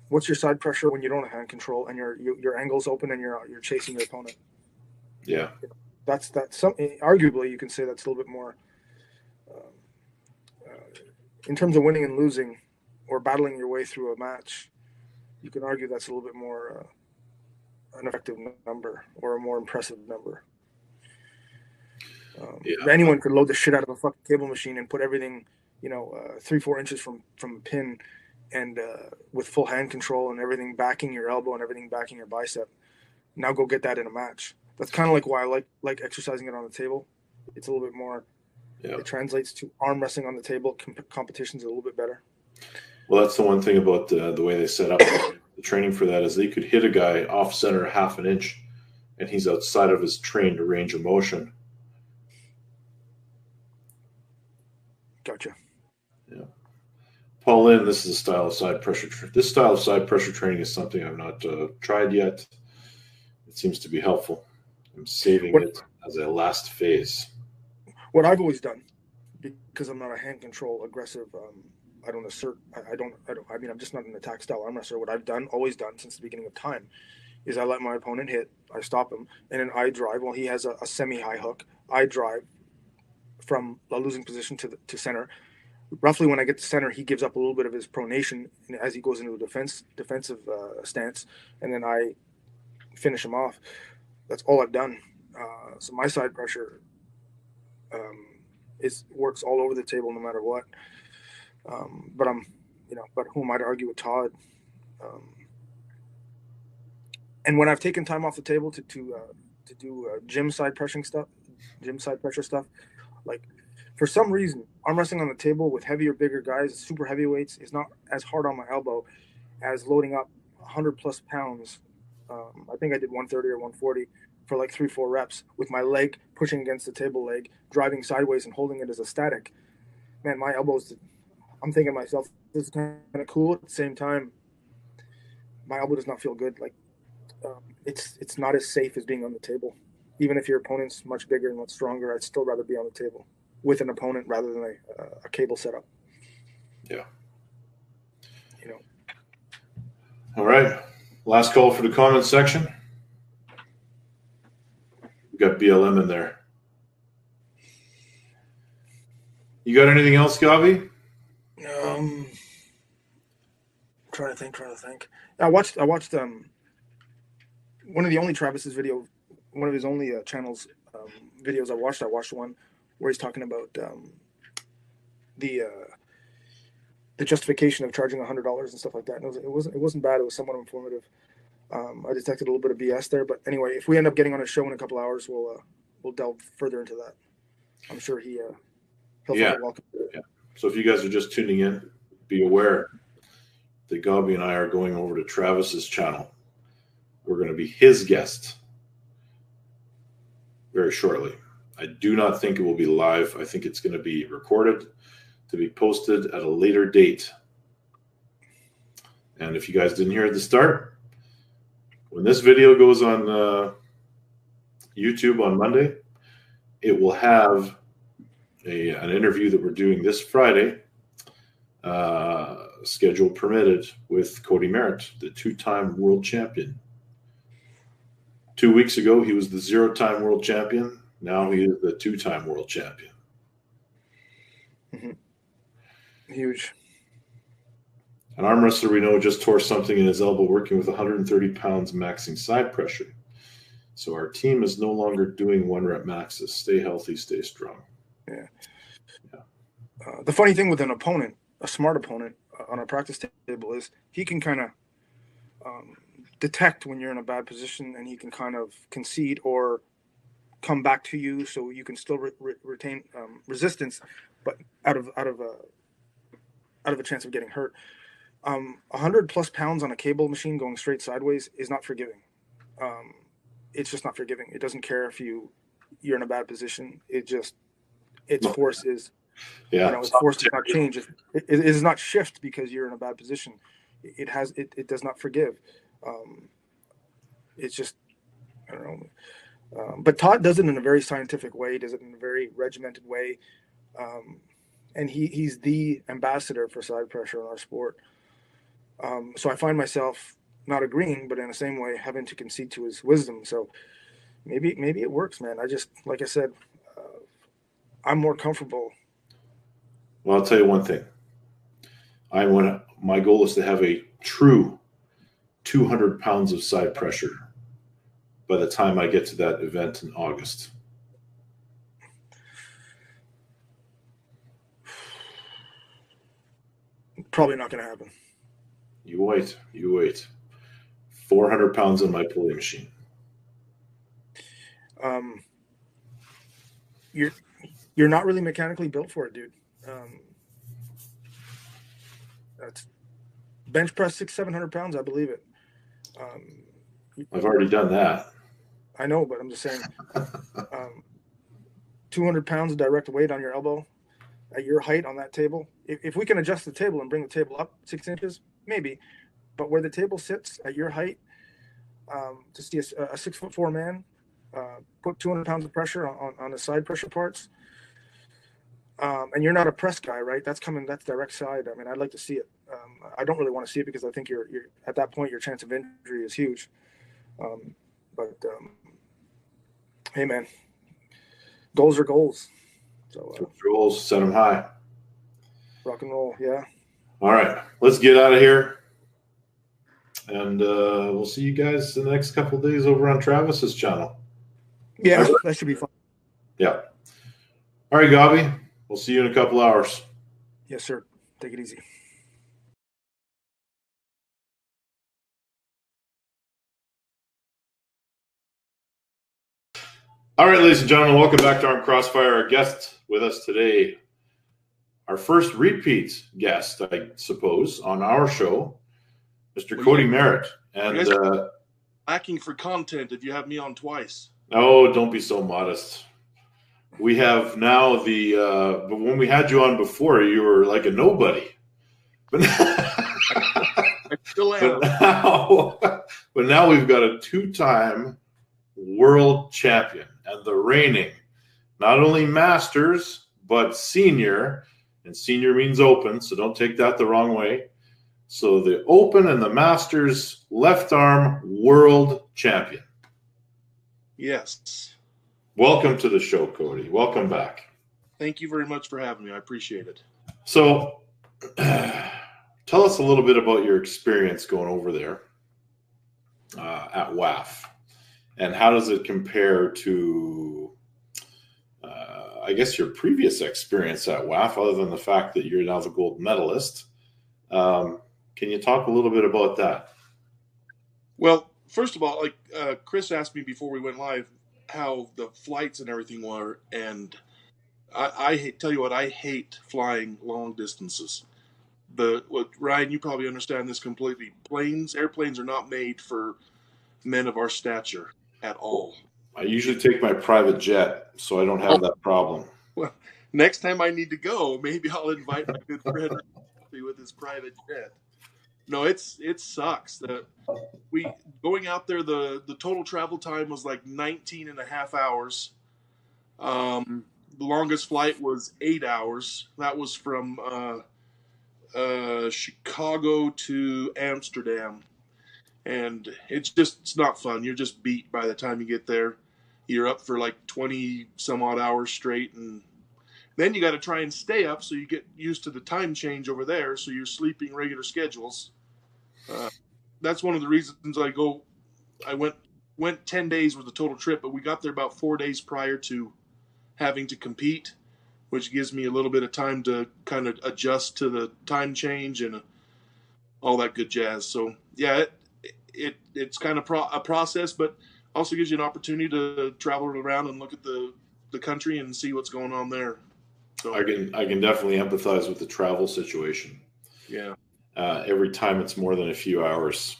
What's your side pressure when you don't have hand control and your angle's open and you're chasing your opponent? Yeah, that's something. Arguably, you can say that's a little bit more in terms of winning and losing or battling your way through a match. You can argue that's a little bit more an effective number or a more impressive number. Anyone could load the shit out of a fucking cable machine and put everything, 3-4 inches from a pin, and with full hand control and everything backing your elbow and everything backing your bicep. Now go get that in a match. That's kind of like why I like exercising it on the table. It's a little bit more. Yeah. It translates to arm wrestling on the table. Competition's a little bit better. Well, that's the one thing about the way they set up the training for that is they could hit a guy off center half an inch, and he's outside of his trained range of motion. Gotcha. Yeah. Paul Lynn, this is a style of side pressure. This style of side pressure training is something I've not tried yet. It seems to be helpful. I'm saving it as a last phase. What I've always done, because I'm not a hand control aggressive, I don't assert. I mean, I'm just not an attack style arm wrestler. What I've always done since the beginning of time, is I let my opponent hit, I stop him, and then I drive. Well, he has a semi-high hook. I drive from a losing position to center. Roughly, when I get to center, he gives up a little bit of his pronation as he goes into a defensive stance, and then I finish him off. That's all I've done. So my side pressure works all over the table, no matter what. But who am I to argue with Todd? And when I've taken time off the table to do gym side pressure stuff, like for some reason, arm wrestling on the table with heavier, bigger guys, super heavyweights, is not as hard on my elbow as loading up 100+ pounds. I think I did 130 or 140 for like 3-4 reps with my leg pushing against the table leg, driving sideways and holding it as a static. Man, my elbows. I'm thinking to myself, this is kind of cool. At the same time, my elbow does not feel good. Like it's not as safe as being on the table. Even if your opponent's much bigger and much stronger, I'd still rather be on the table with an opponent rather than a cable setup. Yeah. All right. Last call for the comment section. We got BLM in there. You got anything else, Gavi? Trying to think. I watched one of the only Travis's video, one of his only channels videos I watched one where he's talking about the justification of charging $100 and stuff like that. And it wasn't bad. It was somewhat informative. I detected a little bit of BS there, but anyway, if we end up getting on a show in a couple hours, we'll delve further into that. I'm sure he'll find it welcome. Yeah. So if you guys are just tuning in, be aware that Gabi and I are going over to Travis's channel. We're going to be his guest very shortly. I do not think it will be live. I think it's going to be recorded to be posted at a later date. And if you guys didn't hear at the start, when this video goes on YouTube on Monday, it will have an interview that we're doing this Friday, schedule permitted, with Cody Merritt, the 2-time world champion. 2 weeks ago, he was the 0-time world champion. Now he is the 2-time world champion. Mm-hmm. Huge. An arm wrestler we know just tore something in his elbow working with 130 pounds maxing side pressure. So our team is no longer doing 1-rep maxes. Stay healthy, stay strong. Yeah. The funny thing with an opponent, a smart opponent on a practice table, is he can kind of detect when you're in a bad position, and he can kind of concede or come back to you, so you can still retain resistance, but out of a chance of getting hurt. 100+ pounds on a cable machine going straight sideways is not forgiving. It's just not forgiving. It doesn't care if you're in a bad position. Its force is, its force does not change. It is not shift because you're in a bad position. It does not forgive. It's just, I don't know. But Todd does it in a very scientific way. He does it in a very regimented way. And he's the ambassador for side pressure in our sport. So I find myself not agreeing, but in the same way having to concede to his wisdom. So maybe it works, man. I just, like I said, I'm more comfortable. Well, I'll tell you one thing. My goal is to have a true 200 pounds of side pressure by the time I get to that event in August. Probably not going to happen. You wait. 400 pounds on my pulley machine. You're not really mechanically built for it, dude. That's bench press 600-700 pounds. I believe it. I've already done that. I know, but I'm just saying, 200 pounds of direct weight on your elbow at your height on that table. If we can adjust the table and bring the table up 6 inches, maybe. But where the table sits at your height, to see a 6'4" man put 200 pounds of pressure on the side pressure parts, and you're not a press guy, right? That's direct side. I mean, I'd like to see it. I don't really want to see it because I think you're at that point, your chance of injury is huge. But hey, man, goals are goals. So goals, set them high. Rock and roll, yeah. All right, let's get out of here. And we'll see you guys in the next couple of days over on Travis's channel. Yeah, that should be fun. Yeah. All right, Gabi. We'll see you in a couple hours. Yes, sir. Take it easy. All right, ladies and gentlemen, welcome back to Arm Crossfire. Our guest with us today, our first repeat guest, I suppose, on our show, Mr. Cody Merritt. And lacking for content if you have me on twice. Oh, don't be so modest. We have now but when we had you on before, you were like a nobody. But I still am. But now we've got a 2-time world champion and the reigning, not only masters, but senior. And senior means open, so don't take that the wrong way. So the open and the masters left arm world champion. Yes. Welcome to the show, Cody. Welcome back. Thank you very much for having me. I appreciate it. So tell us a little bit about your experience going over there at WAF. And how does it compare to, I guess, your previous experience at WAF, other than the fact that you're now the gold medalist? Can you talk a little bit about that? Well, first of all, like Chris asked me before we went live how the flights and everything were, and I tell you what, I hate flying long distances. Ryan, you probably understand this completely. Airplanes are not made for men of our stature at all. I usually take my private jet, so I don't have that problem. Well, next time I need to go, maybe I'll invite my good friend with his private jet. No, it sucks. Going out there, the total travel time was like 19 and a half hours. The longest flight was 8 hours. That was from Chicago to Amsterdam. And it's not fun. You're just beat by the time you get there. You're up for like 20 some odd hours straight. And then you got to try and stay up so you get used to the time change over there. So you're sleeping regular schedules. That's one of the reasons I went 10 days was the total trip, but we got there about 4 days prior to having to compete, which gives me a little bit of time to kind of adjust to the time change and all that good jazz. So yeah, it's kind of a process, but also gives you an opportunity to travel around and look at the country and see what's going on there. So I can definitely empathize with the travel situation. Yeah. Every time it's more than a few hours,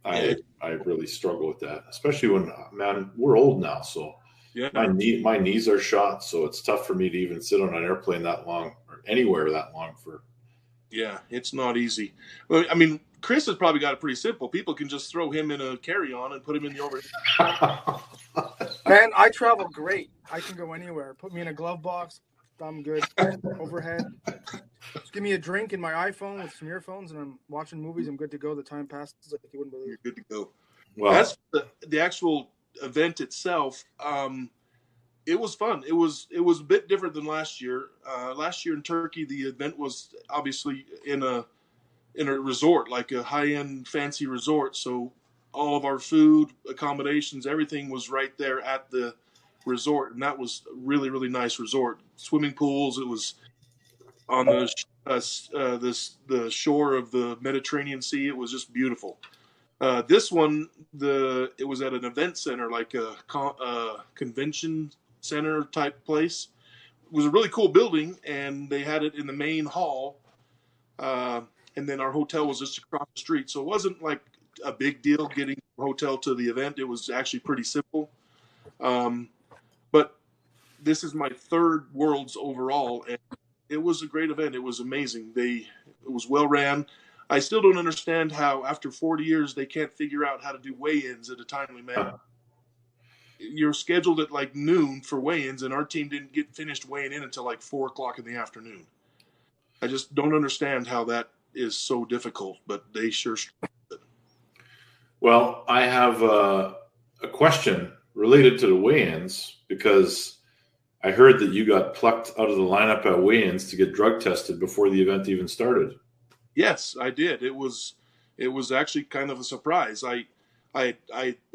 I really struggle with that, especially when, man, we're old now. So yeah, my knees are shot. So it's tough for me to even sit on an airplane that long or anywhere that long for. Yeah, it's not easy. Well, I mean, Chris has probably got it pretty simple. People can just throw him in a carry-on and put him in the overhead. Man, I travel great. I can go anywhere. Put me in a glove box. I'm good. Overhead. Just give me a drink in my iPhone with some earphones, and I'm watching movies. I'm good to go. The time passes like you wouldn't believe. You're good to go. Well, that's the actual event itself. It was fun. It was a bit different than last year. Last year in Turkey, the event was obviously in a resort, like a high-end fancy resort. So all of our food, accommodations, everything was right there at the resort, and that was a really, really nice resort. Swimming pools. It was on the shore of the Mediterranean Sea. It was just beautiful. This one, it was at an event center, like a convention center type place. It was a really cool building, and they had it in the main hall. And then our hotel was just across the street. So it wasn't like a big deal getting the hotel to the event. It was actually pretty simple. But this is my third Worlds overall, and it was a great event. It was amazing. It was well ran. I still don't understand how after 40 years they can't figure out how to do weigh-ins at a timely manner. You're scheduled at like noon for weigh-ins, and our team didn't get finished weighing in until like 4 o'clock in the afternoon. I just don't understand how that is so difficult, but they sure struggled. Well, I have a question related to the weigh-ins, because I heard that you got plucked out of the lineup at weigh-ins to get drug tested before the event even started. Yes, I did. It was actually kind of a surprise. I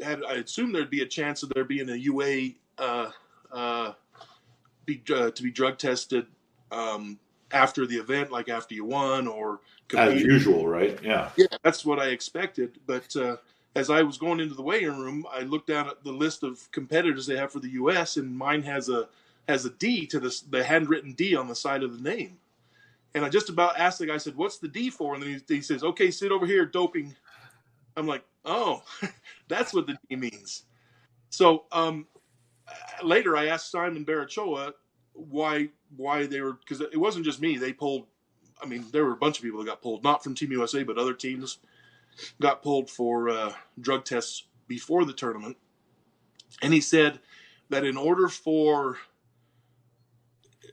assumed there'd be a chance of there being a UA to be drug tested after the event, like after you won or compete. As usual, right? Yeah. Yeah, that's what I expected. But as I was going into the weigh-in room, I looked down at the list of competitors they have for the U.S., and mine has a D to the handwritten D on the side of the name. And I just about asked the guy, I said, "What's the D for?" And then he says, "Okay, sit over here, doping." I'm like, "Oh, that's what the D means." So later I asked Simon Barachoa why they were, because it wasn't just me. They pulled, I mean, there were a bunch of people that got pulled, not from Team USA, but other teams got pulled for drug tests before the tournament. And he said that in order for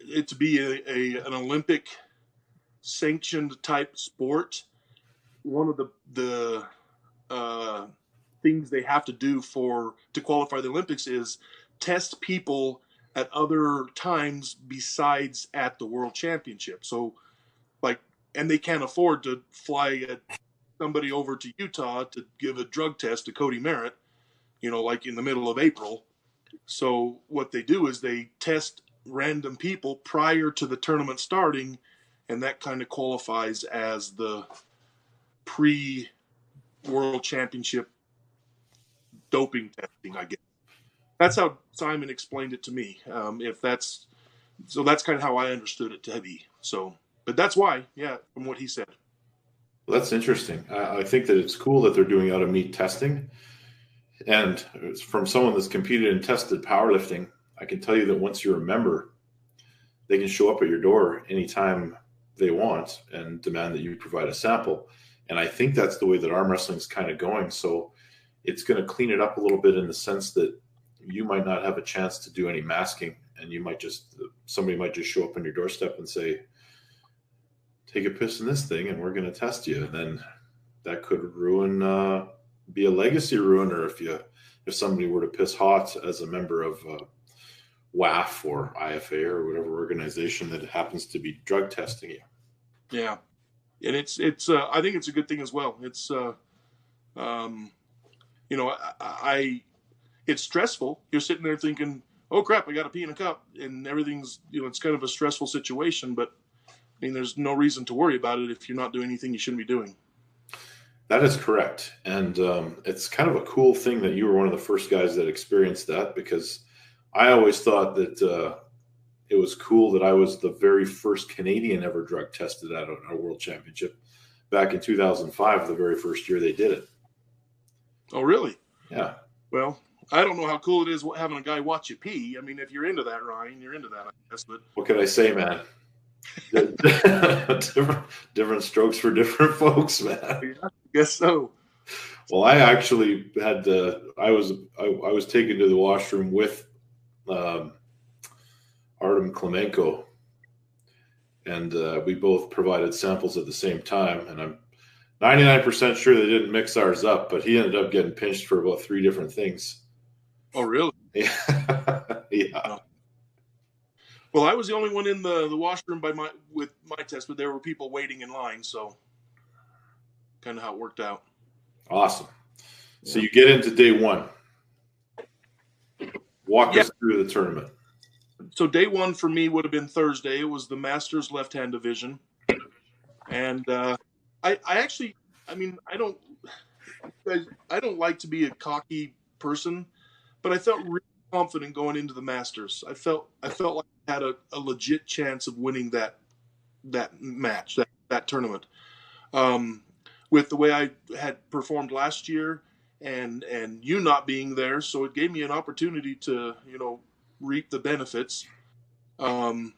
it to be an Olympic sanctioned type sport, one of the things they have to do to qualify the Olympics is test people at other times besides at the World Championship. So, and they can't afford to fly somebody over to Utah to give a drug test to Cody Merritt, like in the middle of April. So what they do is they test random people prior to the tournament starting, and that kind of qualifies as the pre-World Championship doping testing, I guess. That's how Simon explained it to me. That's kind of how I understood it to be. So, but that's why, yeah, from what he said. Well, that's interesting. I think that it's cool that they're doing out-of-meet testing. And from someone that's competed and tested powerlifting, I can tell you that once you're a member, they can show up at your door anytime they want and demand that you provide a sample. And I think that's the way that arm wrestling is kind of going. So it's going to clean it up a little bit in the sense that you might not have a chance to do any masking, and somebody might just show up on your doorstep and say, take a piss in this thing and we're going to test you. And then that could be a legacy ruiner if somebody were to piss hot as a member of WAF or IFA or whatever organization that happens to be drug testing you. Yeah. And it's I think it's a good thing as well. It's, it's stressful. You're sitting there thinking, oh crap, I got to pee in a cup, and everything's, it's kind of a stressful situation, but I mean, there's no reason to worry about it if you're not doing anything you shouldn't be doing. That is correct. And it's kind of a cool thing that you were one of the first guys that experienced that, because I always thought that it was cool that I was the very first Canadian ever drug tested at a world championship back in 2005, the very first year they did it. Oh, really? Yeah. Well, I don't know how cool it is having a guy watch you pee. I mean, if you're into that, Ryan, you're into that, I guess. But what can I say, man? different strokes for different folks, man. Yeah, I guess so. Well, I actually had I was taken to the washroom with Artem Klemenko, and we both provided samples at the same time, and I'm 99% sure they didn't mix ours up, but he ended up getting pinched for about 3 different things. Oh, really? Yeah. Yeah. Well, I was the only one in the washroom with my test, but there were people waiting in line, so kind of how it worked out. Awesome. So you get into day 1. Walk us through the tournament. So day 1 for me would have been Thursday. It was the Masters left-hand division. And I don't like to be a cocky person, but I felt really confident going into the Masters. I felt like I had a legit chance of winning that match, that tournament. With the way I had performed last year and you not being there, so it gave me an opportunity to, reap the benefits. And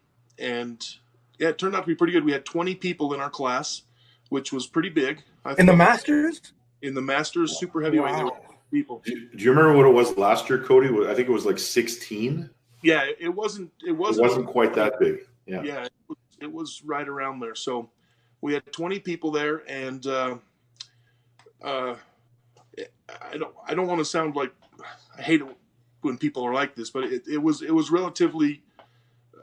yeah, it turned out to be pretty good. We had 20 people in our class, which was pretty big. In the Masters? In the Masters super heavyweight, wow. There were people. Do you remember what it was last year, Kody? I think it was like 16. Yeah, it wasn't quite that big. Yeah. Yeah, it was right around there. So we had 20 people there, and I don't want to sound like, I hate it when people are like this, but it was relatively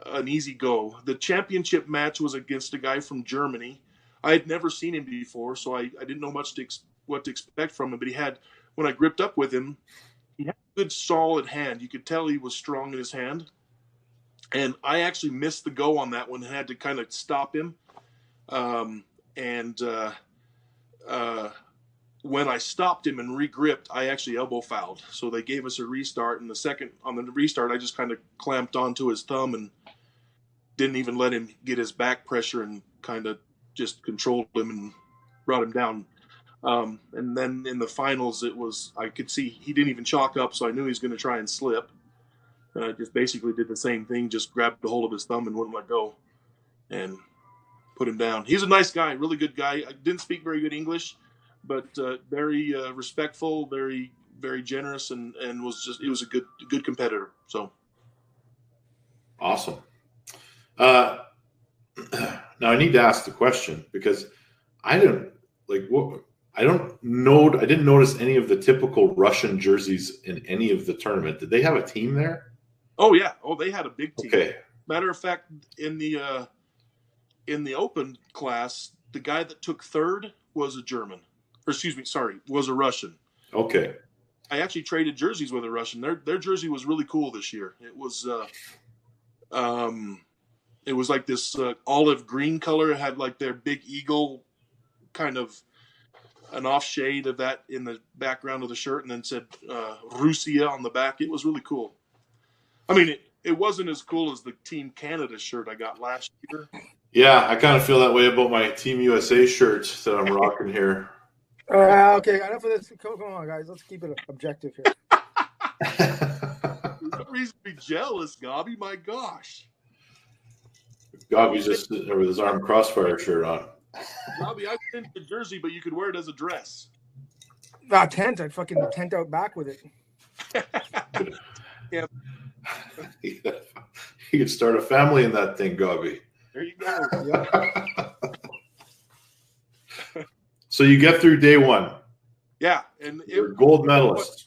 an easy go. The championship match was against a guy from Germany. I had never seen him before, so I didn't know much what to expect from him. But when I gripped up with him, he had a good solid hand. You could tell he was strong in his hand. And I actually missed the go on that one and had to kind of stop him. When I stopped him and regripped, I actually elbow fouled. So they gave us a restart. And on the restart, I just kind of clamped onto his thumb and didn't even let him get his back pressure, and kind of just controlled him and brought him down. And then in the finals, I could see he didn't even chalk up, so I knew he was going to try and slip. And I just basically did the same thing, just grabbed a hold of his thumb and wouldn't let go and put him down. He's a nice guy, really good guy. I didn't speak very good English, but very respectful, very, very generous, and he was a good competitor. So awesome. Now I need to ask the question, because I didn't notice any of the typical Russian jerseys in any of the tournament. Did they have a team there? Oh yeah. Oh, they had a big team. Okay. Matter of fact, in the open class, the guy that took third was a Russian. Okay. I actually traded jerseys with a Russian. Their jersey was really cool this year. It was like this olive green color. It had like their big eagle, kind of an off shade of that in the background of the shirt, and then said Russia on the back. It was really cool. I mean, it wasn't as cool as the Team Canada shirt I got last year. Yeah, I kind of feel that way about my Team USA shirt that I'm rocking here. Okay, enough of this. Come on, guys. Let's keep it objective here. There's no reason to be jealous, Gobby. My gosh. Gobby's just sitting there with his arm Crossfire shirt on. Gobby, I sent the jersey, but you could wear it as a dress. Tent. I'd fucking tent out back with it. You could start a family in that thing, Gobby. There you go. Yep. So you get through day one. Yeah, and you're gold medalist.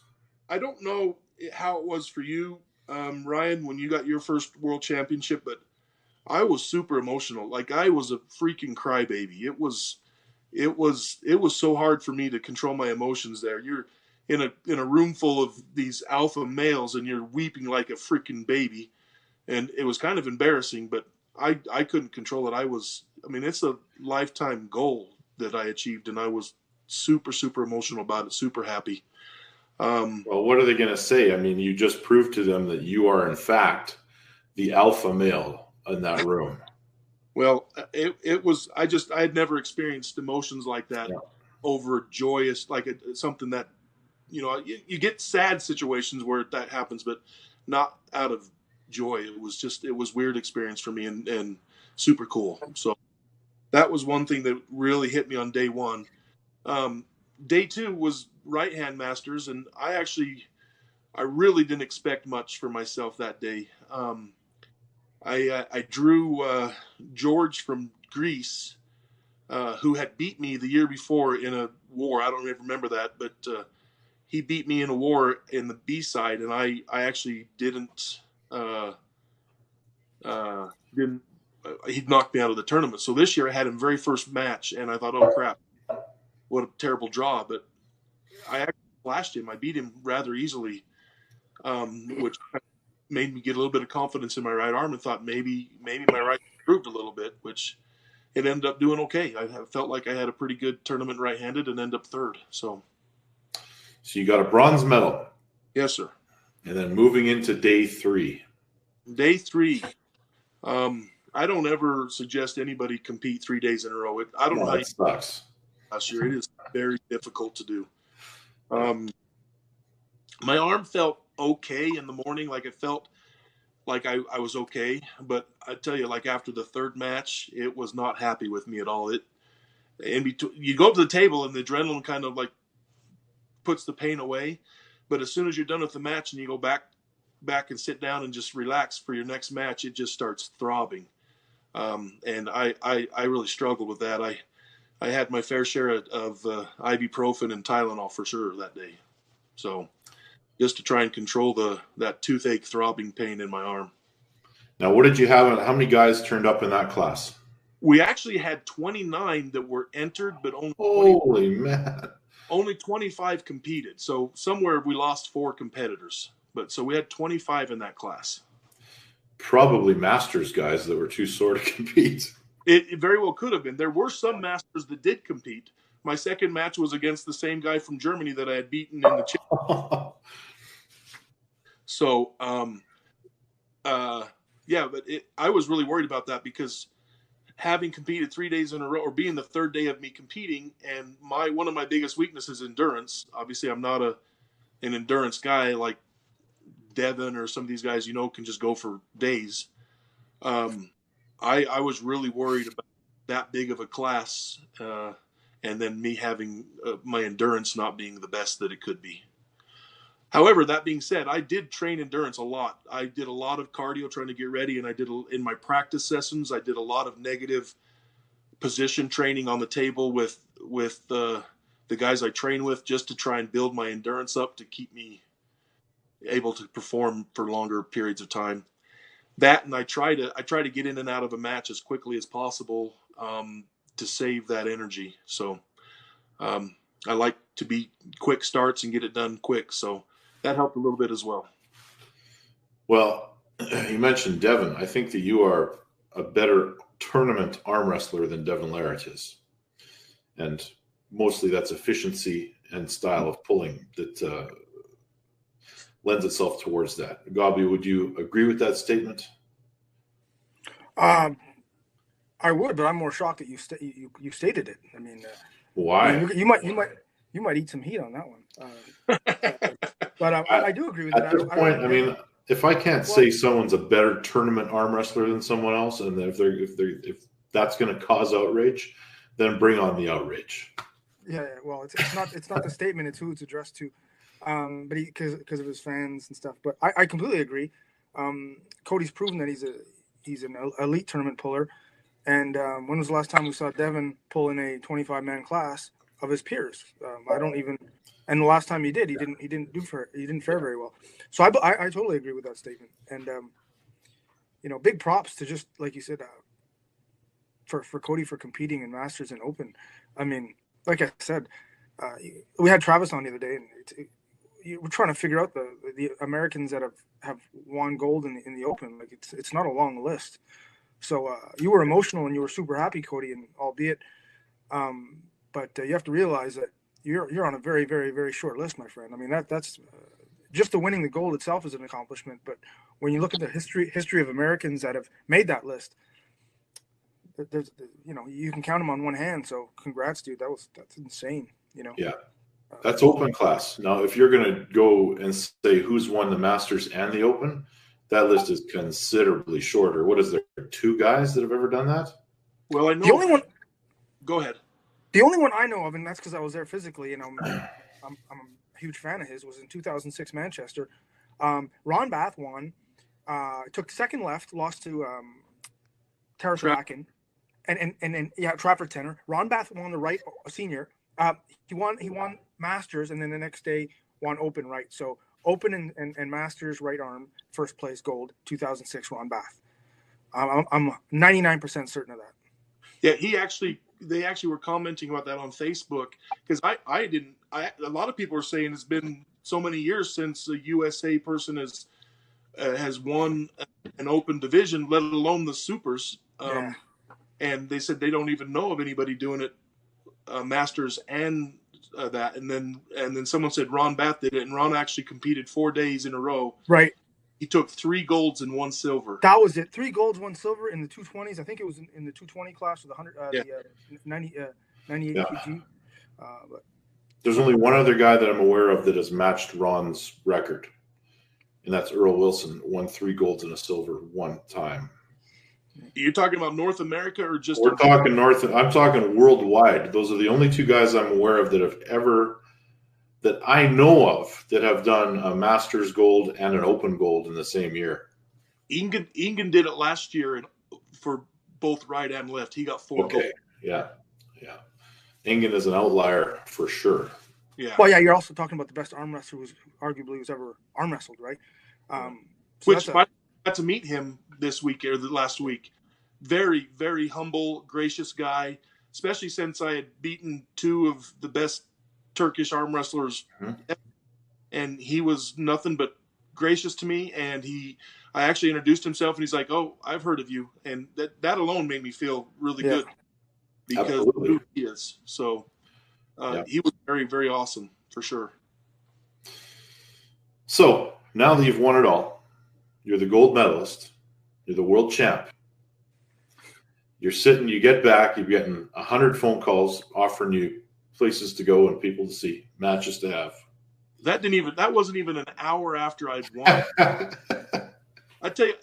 I don't know how it was for you, Ryan, when you got your first world championship, but I was super emotional. Like, I was a freaking crybaby. It was so hard for me to control my emotions there. You're in a room full of these alpha males and you're weeping like a freaking baby. And it was kind of embarrassing, but I couldn't control it. It's a lifetime goal that I achieved, and I was super, super emotional about it, super happy. Well, what are they going to say? I mean, you just proved to them that you are, in fact, the alpha male in that room. Well, it was, I had never experienced emotions like that over joyous, like something that, you get sad situations where that happens, but not out of joy. It was weird experience for me and super cool. So that was one thing that really hit me on day one. Day two was right hand masters, and I really didn't expect much for myself that day. I drew George from Greece, who had beat me the year before in a war. I don't even remember that, but he beat me in a war in the B side, and I actually didn't. He'd knocked me out of the tournament. So this year I had him very first match, and I thought, oh crap, what a terrible draw. But I actually flashed him. I beat him rather easily, which made me get a little bit of confidence in my right arm and thought maybe my right improved a little bit, which it ended up doing okay. I felt like I had a pretty good tournament right-handed and ended up third. So you got a bronze medal. Yes, sir. And then moving into day three. Day three. I don't ever suggest anybody compete 3 days in a row. I don't know how it sucks. Last year, it is very difficult to do. My arm felt okay in the morning, like it felt like I was okay. But I tell you, like after the third match, it was not happy with me at all. You go up to the table and the adrenaline kind of like puts the pain away. But as soon as you're done with the match and you go back and sit down and just relax for your next match, it just starts throbbing. And I really struggled with that. I had my fair share of ibuprofen and Tylenol for sure that day. So just to try and control that toothache throbbing pain in my arm. Now, what did you have? How many guys turned up in that class? We actually had 29 that were entered, but only 25 competed. So somewhere we lost 4 competitors. So we had 25 in that class. Probably masters guys that were too sore to compete. It very well could have been. There were some masters that did compete. My second match was against the same guy from Germany that I had beaten in the championship. So, but I was really worried about that because having competed 3 days in a row, or being the third day of me competing, and one of my biggest weaknesses is endurance. Obviously, I'm not an endurance guy like Devin or some of these guys, can just go for days. I was really worried about that big of a class, and then me having my endurance not being the best that it could be. However, that being said, I did train endurance a lot. I did a lot of cardio trying to get ready, and in my practice sessions, I did a lot of negative position training on the table with the guys I train with, just to try and build my endurance up to keep me able to perform for longer periods of time. That, and I try to get in and out of a match as quickly as possible to save that energy. So I like to be quick starts and get it done quick. So that helped a little bit as well. Well, you mentioned Devin. I think that you are a better tournament arm wrestler than Devin Merritt is. And mostly that's efficiency and style of pulling that lends itself towards that. Gabi, would you agree with that statement? I would, but I'm more shocked that you stated it. I mean, why? You might eat some heat on that one. But I do agree with that. At this point, if I can't say someone's a better tournament arm wrestler than someone else, and if that's going to cause outrage, then bring on the outrage. Yeah. Well, it's not the statement; it's who it's addressed to. But because of his fans and stuff. But I completely agree. Kody's proven that he's an elite tournament puller. And when was the last time we saw Devin pull in a 25-man class of his peers? I don't even. And the last time he did, he didn't fare very well. So I totally agree with that statement. And big props to, just like you said, for Kody for competing in Masters and Open. I mean, like I said, we had Travis on the other day, and we're trying to figure out the Americans that have won gold in the Open. Like it's not a long list. So you were emotional and you were super happy, Kody, and albeit, but you have to realize that you're on a very, very, very short list, my friend. I mean, that's just the winning the gold itself is an accomplishment. But when you look at the history of Americans that have made that list, there's you can count them on one hand. So congrats, dude. That's insane. Yeah, that's Open class. Now, if you're going to go and say who's won the Masters and the Open, that list is considerably shorter. What is there? 2 guys that have ever done that? Well, I know the only one. Go ahead. The only one I know of, and that's because I was there physically, and I'm a huge fan of his, was in 2006 Manchester. Ron Bath won. Took second left, lost to Taras Rakin, and Trafford Tenor. Ron Bath won the right senior. He won Masters, and then the next day won Open right. So Open and Masters right arm, first place gold, 2006 Ron Bath. I'm 99% certain of that. Yeah, they actually were commenting about that on Facebook, because a lot of people are saying it's been so many years since a USA person has won an Open division, let alone the Supers. And they said they don't even know of anybody doing it, Masters and that. And then someone said Ron Bath did it, and Ron actually competed 4 days in a row. Right. He took 3 golds and 1 silver. That was it. 3 golds, 1 silver in the 220s. I think it was in the 220 class with the 98 kg. But there's only one other guy that I'm aware of that has matched Ron's record, and that's Earl Wilson. Won 3 golds and a silver one time. You're talking about North America or just? We're talking I'm talking worldwide. Those are the only 2 guys I'm aware of that I know of that have done a Masters gold and an Open gold in the same year. Ingen did it last year for both right and left. He got 4 gold. Yeah. Ingen is an outlier for sure. Yeah. Well, yeah, you're also talking about the best arm wrestler who's ever arm wrestled, right? Which I got to meet him this week or the last week. Very, very humble, gracious guy, especially since I had beaten 2 of the best Turkish arm wrestlers, and he was nothing but gracious to me. And I actually introduced himself, and he's like, "Oh, I've heard of you," and that alone made me feel really good, because of who he is. So he was very, very awesome for sure. So now that you've won it all, you're the gold medalist, you're the world champ. You're sitting, you get back, you're getting 100 phone calls offering you places to go and people to see, matches to have. That wasn't even an hour after I'd won. I tell you,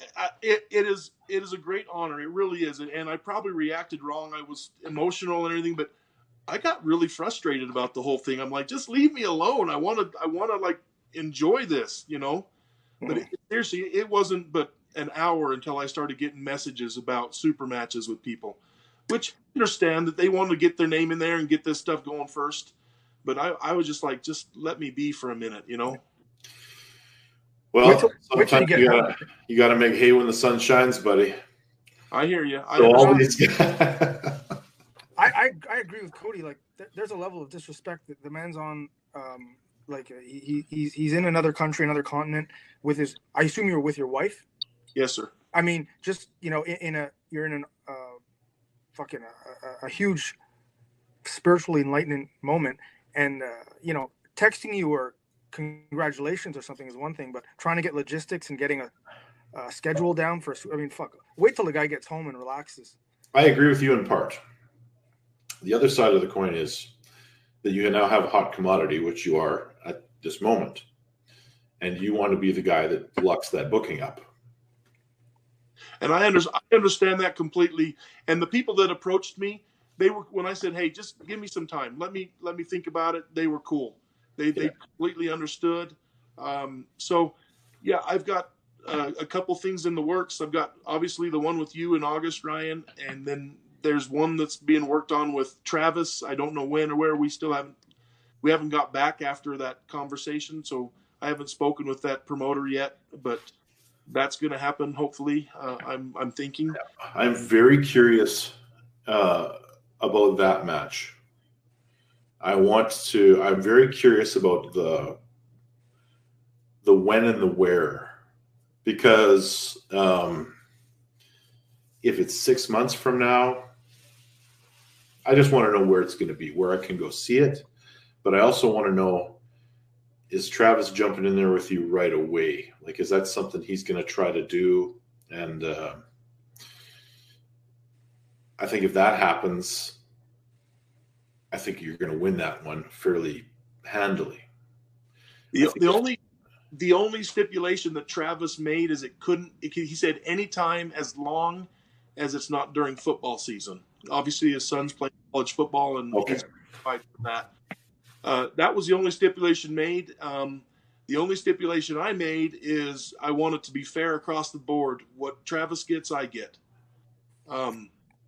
it is a great honor. It really is. And I probably reacted wrong. I was emotional and everything, but I got really frustrated about the whole thing. I'm like, just leave me alone. I want to like enjoy this, But seriously, it wasn't but an hour until I started getting messages about super matches with people, which I understand that they want to get their name in there and get this stuff going first. But I was just like, just let me be for a minute, Well, sometimes you got to make hay when the sun shines, buddy. I hear you. I agree with Kody. Like, there's a level of disrespect that the man's on. He's in another country, another continent with his. I assume you were with your wife. Yes, sir. I mean, just you're in a huge spiritually enlightening moment, and texting you or congratulations or something is one thing, but trying to get logistics and getting a schedule down wait till the guy gets home and relaxes. I agree with you in part. The other side of the coin is that you now have a hot commodity, which you are at this moment, and you want to be the guy that lucks that booking up. And I understand that completely. And the people that approached me, when I said, "Hey, just give me some time. Let me think about it." They were cool. They completely understood. So yeah, I've got a couple things in the works. I've got obviously the one with you in August, Ryan, and then there's one that's being worked on with Travis. I don't know when or where. We haven't got back after that conversation, so I haven't spoken with that promoter yet, but that's going to happen. Hopefully, I'm thinking. I'm very curious about that match. I'm very curious about the when and the where, because if it's 6 months from now, I just want to know where it's going to be, where I can go see it. But I also want to know, is Travis jumping in there with you right away? Like, is that something he's going to try to do? And I think if that happens, I think you're going to win that one fairly handily. The only stipulation that Travis made is he said anytime as long as it's not during football season. Obviously, his son's playing college football, and he's fight for that. That was the only stipulation made. The only stipulation I made is I want it to be fair across the board. What Travis gets, I get.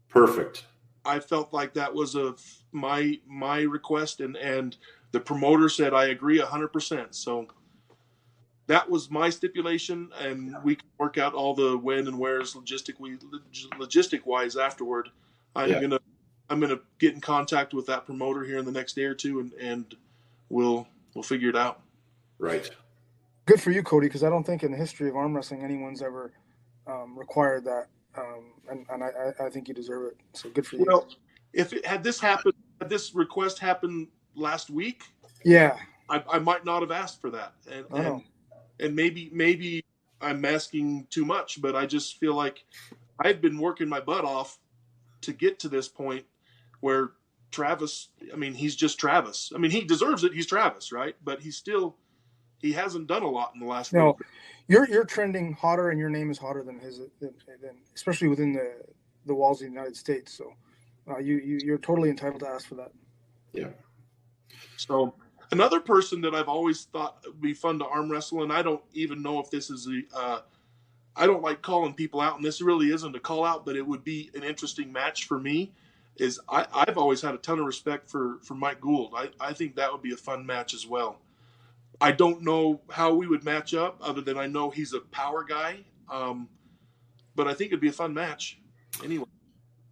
Perfect. I felt like that was my request, and the promoter said I agree 100%. So that was my stipulation, and we can work out all the when and where's logistic wise afterward. I'm gonna get in contact with that promoter here in the next day or two, and we'll figure it out. Right. Good for you, Kody, because I don't think in the history of arm wrestling anyone's ever required that, and I think you deserve it. So good for you. Well, had this request happened last week, yeah, I might not have asked for that, and maybe I'm asking too much, but I just feel like I've been working my butt off to get to this point where Travis, I mean, he's just Travis. I mean, he deserves it. He's Travis, right? But he hasn't done a lot in the last. No, you're trending hotter, and your name is hotter than his, especially within the walls of the United States. So you're totally entitled to ask for that. Yeah. So another person that I've always thought would be fun to arm wrestle, and I don't even know if this is I don't like calling people out, and this really isn't a call out, but it would be an interesting match for me. Is I've always had a ton of respect for Mike Gould. I think that would be a fun match as well. I don't know how we would match up, other than I know he's a power guy, but I think it'd be a fun match anyway.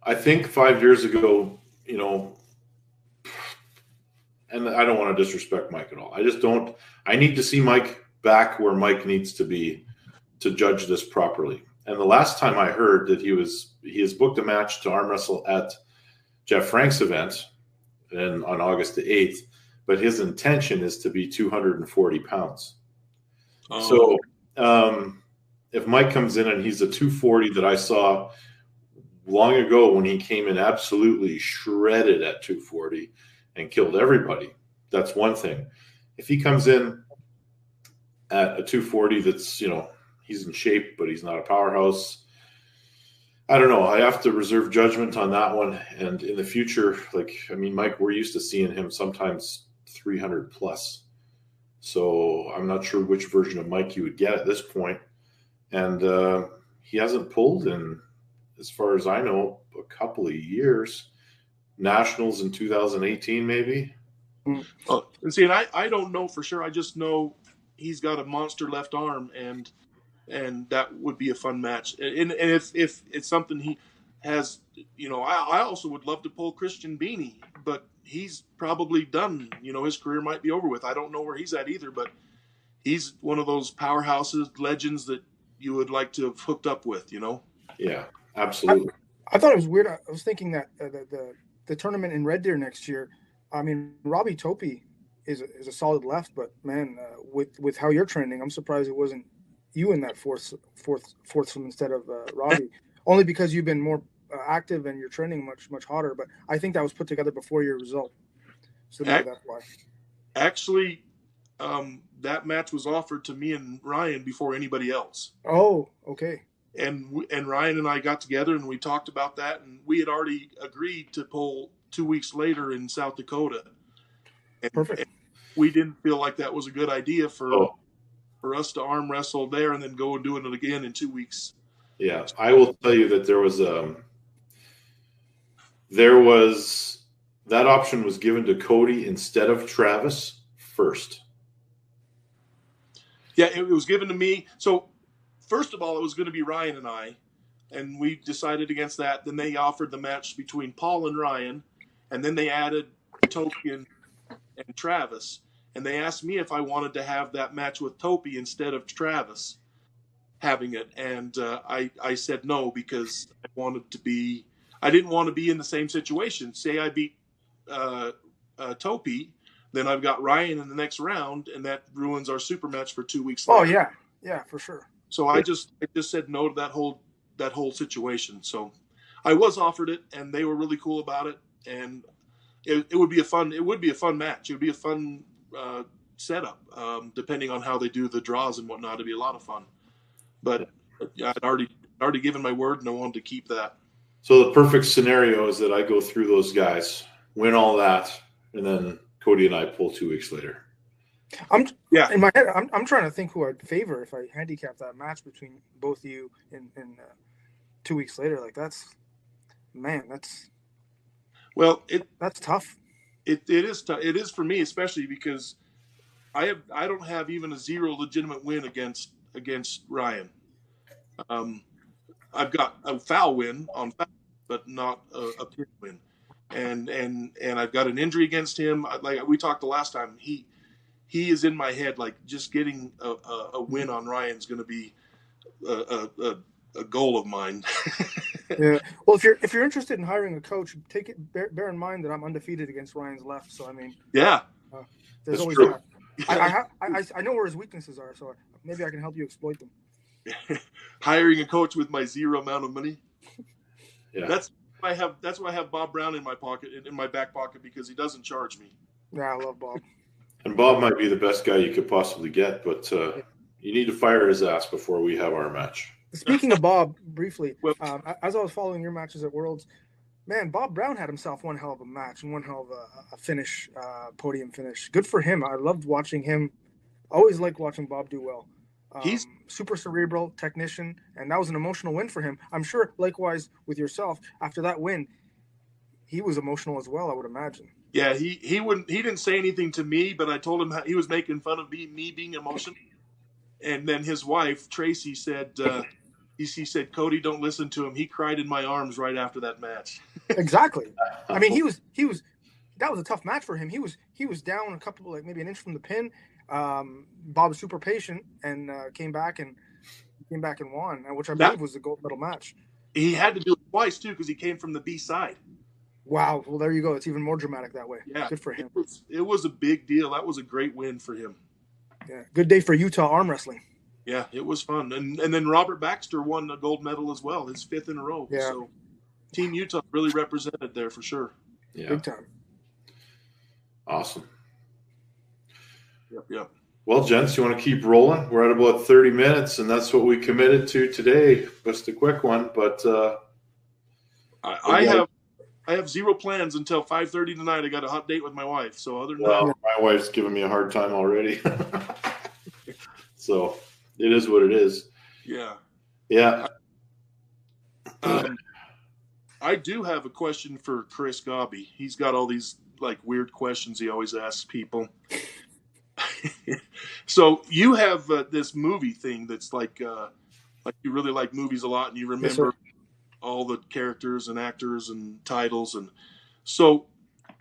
I think 5 years ago, and I don't want to disrespect Mike at all. I just don't. I need to see Mike back where Mike needs to be to judge this properly. And the last time I heard that he has booked a match to arm wrestle at Jeff Frank's event on August the 8th, but his intention is to be 240 pounds. Oh. So if Mike comes in and he's a 240 that I saw long ago when he came in absolutely shredded at 240 and killed everybody, that's one thing. If he comes in at a 240 that's, he's in shape, but he's not a powerhouse, I don't know. I have to reserve judgment on that one. And in the future, Mike, we're used to seeing him sometimes 300 plus. So I'm not sure which version of Mike you would get at this point. And he hasn't pulled in, as far as I know, a couple of years. Nationals in 2018, maybe. See, and I don't know for sure. I just know he's got a monster left arm, and that would be a fun match. And if it's something he has, I also would love to pull Christian Beanie, but he's probably done. His career might be over with. I don't know where he's at either, but he's one of those powerhouses, legends that you would like to have hooked up with. Yeah, absolutely. I thought it was weird. I was thinking that the tournament in Red Deer next year, I mean, Robbie Topi is a solid left, but man, with how you're trending, I'm surprised it wasn't you in that fourth instead of Robbie. Only because you've been more active and you're trending much hotter. But I think that was put together before your result, so maybe that's why. Actually, that match was offered to me and Ryan before anybody else. Oh, okay. And Ryan and I got together and we talked about that, and we had already agreed to pull 2 weeks later in South Dakota. Perfect. And we didn't feel like that was a good idea for for us to arm wrestle there and then go and do it again in 2 weeks. Yeah, I will tell you that there was that option was given to Kody instead of Travis first. Yeah, it was given to me. So first of all, it was going to be Ryan and I, and we decided against that. Then they offered the match between Paul and Ryan, and then they added Topi and Travis. And they asked me if I wanted to have that match with Topi instead of Travis having it. And I said no, because I didn't want to be in the same situation. Say I beat Topi, then I've got Ryan in the next round, and that ruins our super match for 2 weeks later. Oh yeah, yeah, for sure. So I just said no to that whole situation. So I was offered it, and they were really cool about it, and it would be a fun match. It would be a fun setup, depending on how they do the draws and whatnot. It'd be a lot of fun. But I'd already given my word, and I wanted to keep that. So the perfect scenario is that I go through those guys, win all that, and then Kody and I pull 2 weeks later. In my head, I'm trying to think who I'd favor if I handicap that match between both of you in 2 weeks later. Like that's tough. It is tough. It is for me, especially because I don't have even a 0 legitimate win against Ryan. I've got a foul win on foul, but not a pure win, and I've got an injury against him. Like we talked the last time, he is in my head. Like just getting a win on Ryan's going to be a goal of mine. Yeah. Well, if you're interested in hiring a coach, bear in mind that I'm undefeated against Ryan's left. So I mean, yeah, there's always that. I know where his weaknesses are, so maybe I can help you exploit them. Hiring a coach with my 0 amount of money. Yeah, that's why I have Bob Brown in my pocket, in my back pocket, because he doesn't charge me. Yeah, I love Bob. And Bob might be the best guy you could possibly get, but you need to fire his ass before we have our match. Speaking of Bob, briefly, as I was following your matches at Worlds, man, Bob Brown had himself one hell of a match and one hell of a finish, podium finish. Good for him. I loved watching him. Always liked watching Bob do well. He's super cerebral technician, and that was an emotional win for him. I'm sure, likewise with yourself, after that win, he was emotional as well, I would imagine. Yeah, he didn't say anything to me, but I told him how he was making fun of me being emotional. And then his wife, Tracy, said, he said, Kody, don't listen to him. He cried in my arms right after that match. Exactly. I mean, he was that was a tough match for him. He was down a couple, like maybe an inch from the pin. Bob was super patient and came back and won, which I believe was the gold medal match. He had to do it twice too, because he came from the B side. Wow. Well, there you go. It's even more dramatic that way. Yeah. Good for him. It was a big deal. That was a great win for him. Yeah. Good day for Utah arm wrestling. Yeah, it was fun. And then Robert Baxter won a gold medal as well, his 5th in a row. Yeah. So Team Utah really represented there for sure. Yeah. Big time. Awesome. Yep. Well, gents, you want to keep rolling? We're at about 30 minutes, and that's what we committed to today. Just a quick one, but I have 0 plans until 5:30 tonight. I got a hot date with my wife. So other than that, my wife's giving me a hard time already. So it is what it is. Yeah. Yeah. I do have a question for Chris Gobby. He's got all these like weird questions he always asks people. So you have this movie thing that's like you really like movies a lot, and you remember all the characters and actors and titles, and so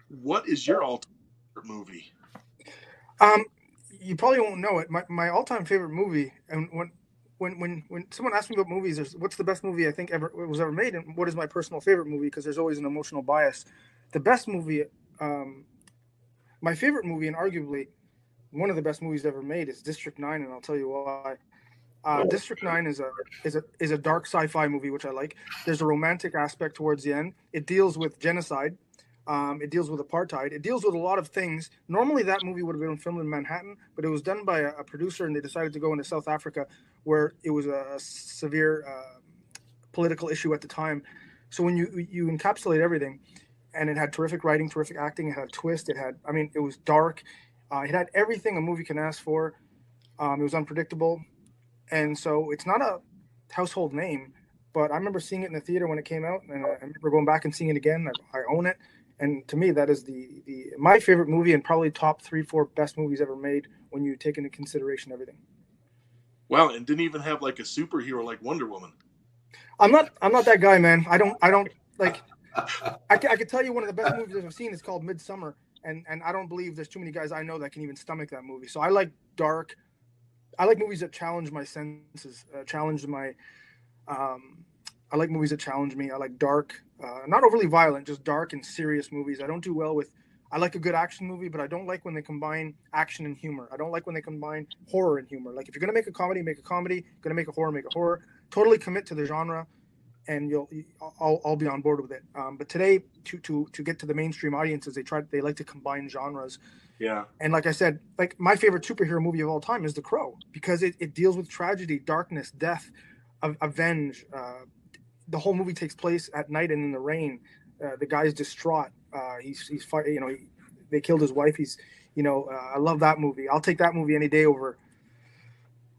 what is your all-time favorite movie? You probably won't know it. My all-time favorite movie, and when someone asks me about movies, there's what's the best movie I think was ever made, and what is my personal favorite movie, because there's always an emotional bias. The best movie, my favorite movie, and arguably one of the best movies ever made, is District 9, and I'll tell you why. District 9 is a dark sci-fi movie, which I like. There's a romantic aspect towards the end. It deals with genocide. It deals with apartheid. It deals with a lot of things. Normally, that movie would have been filmed in Manhattan, but it was done by a producer, and they decided to go into South Africa, where it was a severe political issue at the time. So when you encapsulate everything, and it had terrific writing, terrific acting, it had a twist. It was dark. It had everything a movie can ask for. It was unpredictable, and so it's not a household name. But I remember seeing it in the theater when it came out, and I remember going back and seeing it again. I own it, and to me, that is my favorite movie, and probably top 3-4 best movies ever made when you take into consideration everything. Wow, and didn't even have like a superhero like Wonder Woman. I'm not that guy, man. I don't like. I could tell you one of the best movies I've seen is called Midsummer, and I don't believe there's too many guys I know that can even stomach that movie. So I like dark. I like movies that challenge my senses, challenge my. I like movies that challenge me. I like dark, not overly violent, just dark and serious movies. I don't do well with. I like a good action movie, but I don't like when they combine action and humor. I don't like when they combine horror and humor. Like if you're gonna make a comedy, make a comedy. Gonna make a horror, make a horror. Totally commit to the genre, and I'll be on board with it. But today, to get to the mainstream audiences, they like to combine genres. Yeah. And like I said, like my favorite superhero movie of all time is The Crow, because it deals with tragedy, darkness, death, avenge. The whole movie takes place at night and in the rain. The guy's distraught. He's fighting. They killed his wife. I love that movie. I'll take that movie any day over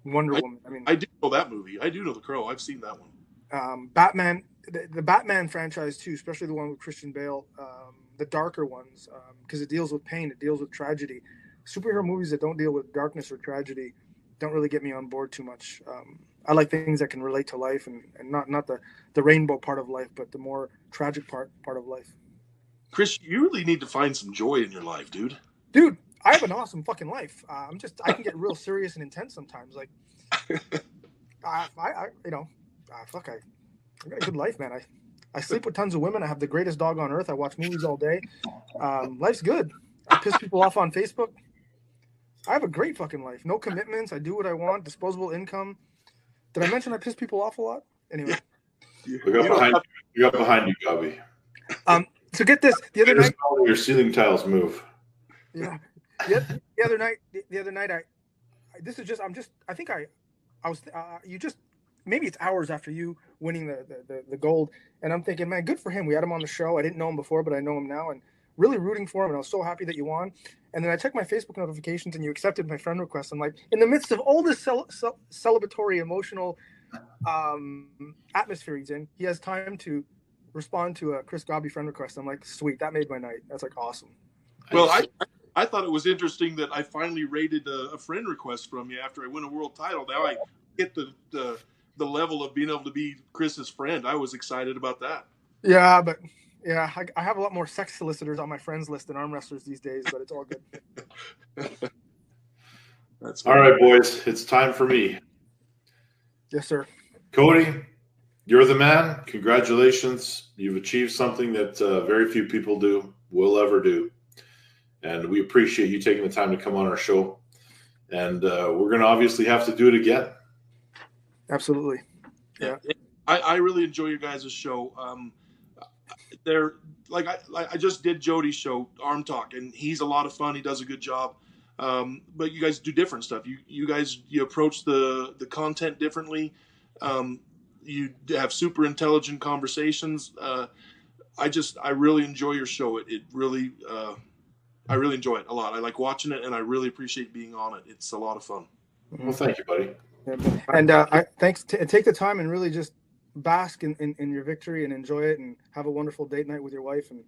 Wonder Woman. I mean, I do know that movie. I do know The Crow. I've seen that one. Batman, the Batman franchise too, especially the one with Christian Bale. The darker ones, because it deals with pain. It deals with tragedy. Superhero movies that don't deal with darkness or tragedy don't really get me on board too much. I like things that can relate to life and not the rainbow part of life, but the more tragic part of life. Chris, you really need to find some joy in your life, dude. Dude, I have an awesome fucking life. I can get real serious and intense sometimes. Like, I got a good life, man. I sleep with tons of women. I have the greatest dog on earth. I watch movies all day. Life's good. I piss people off on Facebook. I have a great fucking life. No commitments. I do what I want. Disposable income. Did I mention I piss people off a lot? Anyway. We got behind you, Gabby. So get this. The other night, your ceiling tiles move. Yeah. The other night, maybe it's hours after you winning the gold, and I'm thinking, man, good for him. We had him on the show. I didn't know him before, but I know him now, and really rooting for him. And I was so happy that you won. And then I checked my Facebook notifications, and you accepted my friend request. I'm like, in the midst of all this celebratory, emotional atmosphere he's in, he has time to respond to a Chris Gobby friend request. I'm like, sweet, that made my night. That's like awesome. Well, I thought it was interesting that I finally rated a friend request from you after I win a world title. Now I get the level of being able to be Chris's friend. I was excited about that. Yeah, but I have a lot more sex solicitors on my friends list than arm wrestlers these days, but it's all good. That's all right, boys. It's time for me. Yes, sir. Kody, you're the man. Congratulations. You've achieved something that very few people will ever do. And we appreciate you taking the time to come on our show. And we're going to obviously have to do it again. Absolutely. Yeah. I really enjoy your guys' show. They're like I just did Jody's show, Arm Talk, and he's a lot of fun. He does a good job. But you guys do different stuff. You guys approach the content differently. You have super intelligent conversations. I really enjoy your show. I really enjoy it a lot. I like watching it, and I really appreciate being on it. It's a lot of fun. Well, thank you, buddy. And thanks. Take the time and really just bask in your victory and enjoy it, and have a wonderful date night with your wife. And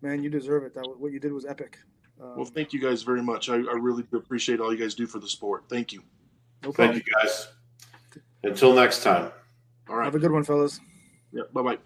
man, you deserve it. What you did was epic. Well, thank you guys very much. I really do appreciate all you guys do for the sport. Thank you. No problem. Thank you, guys. Until next time. All right. Have a good one, fellas. Yeah. Bye-bye.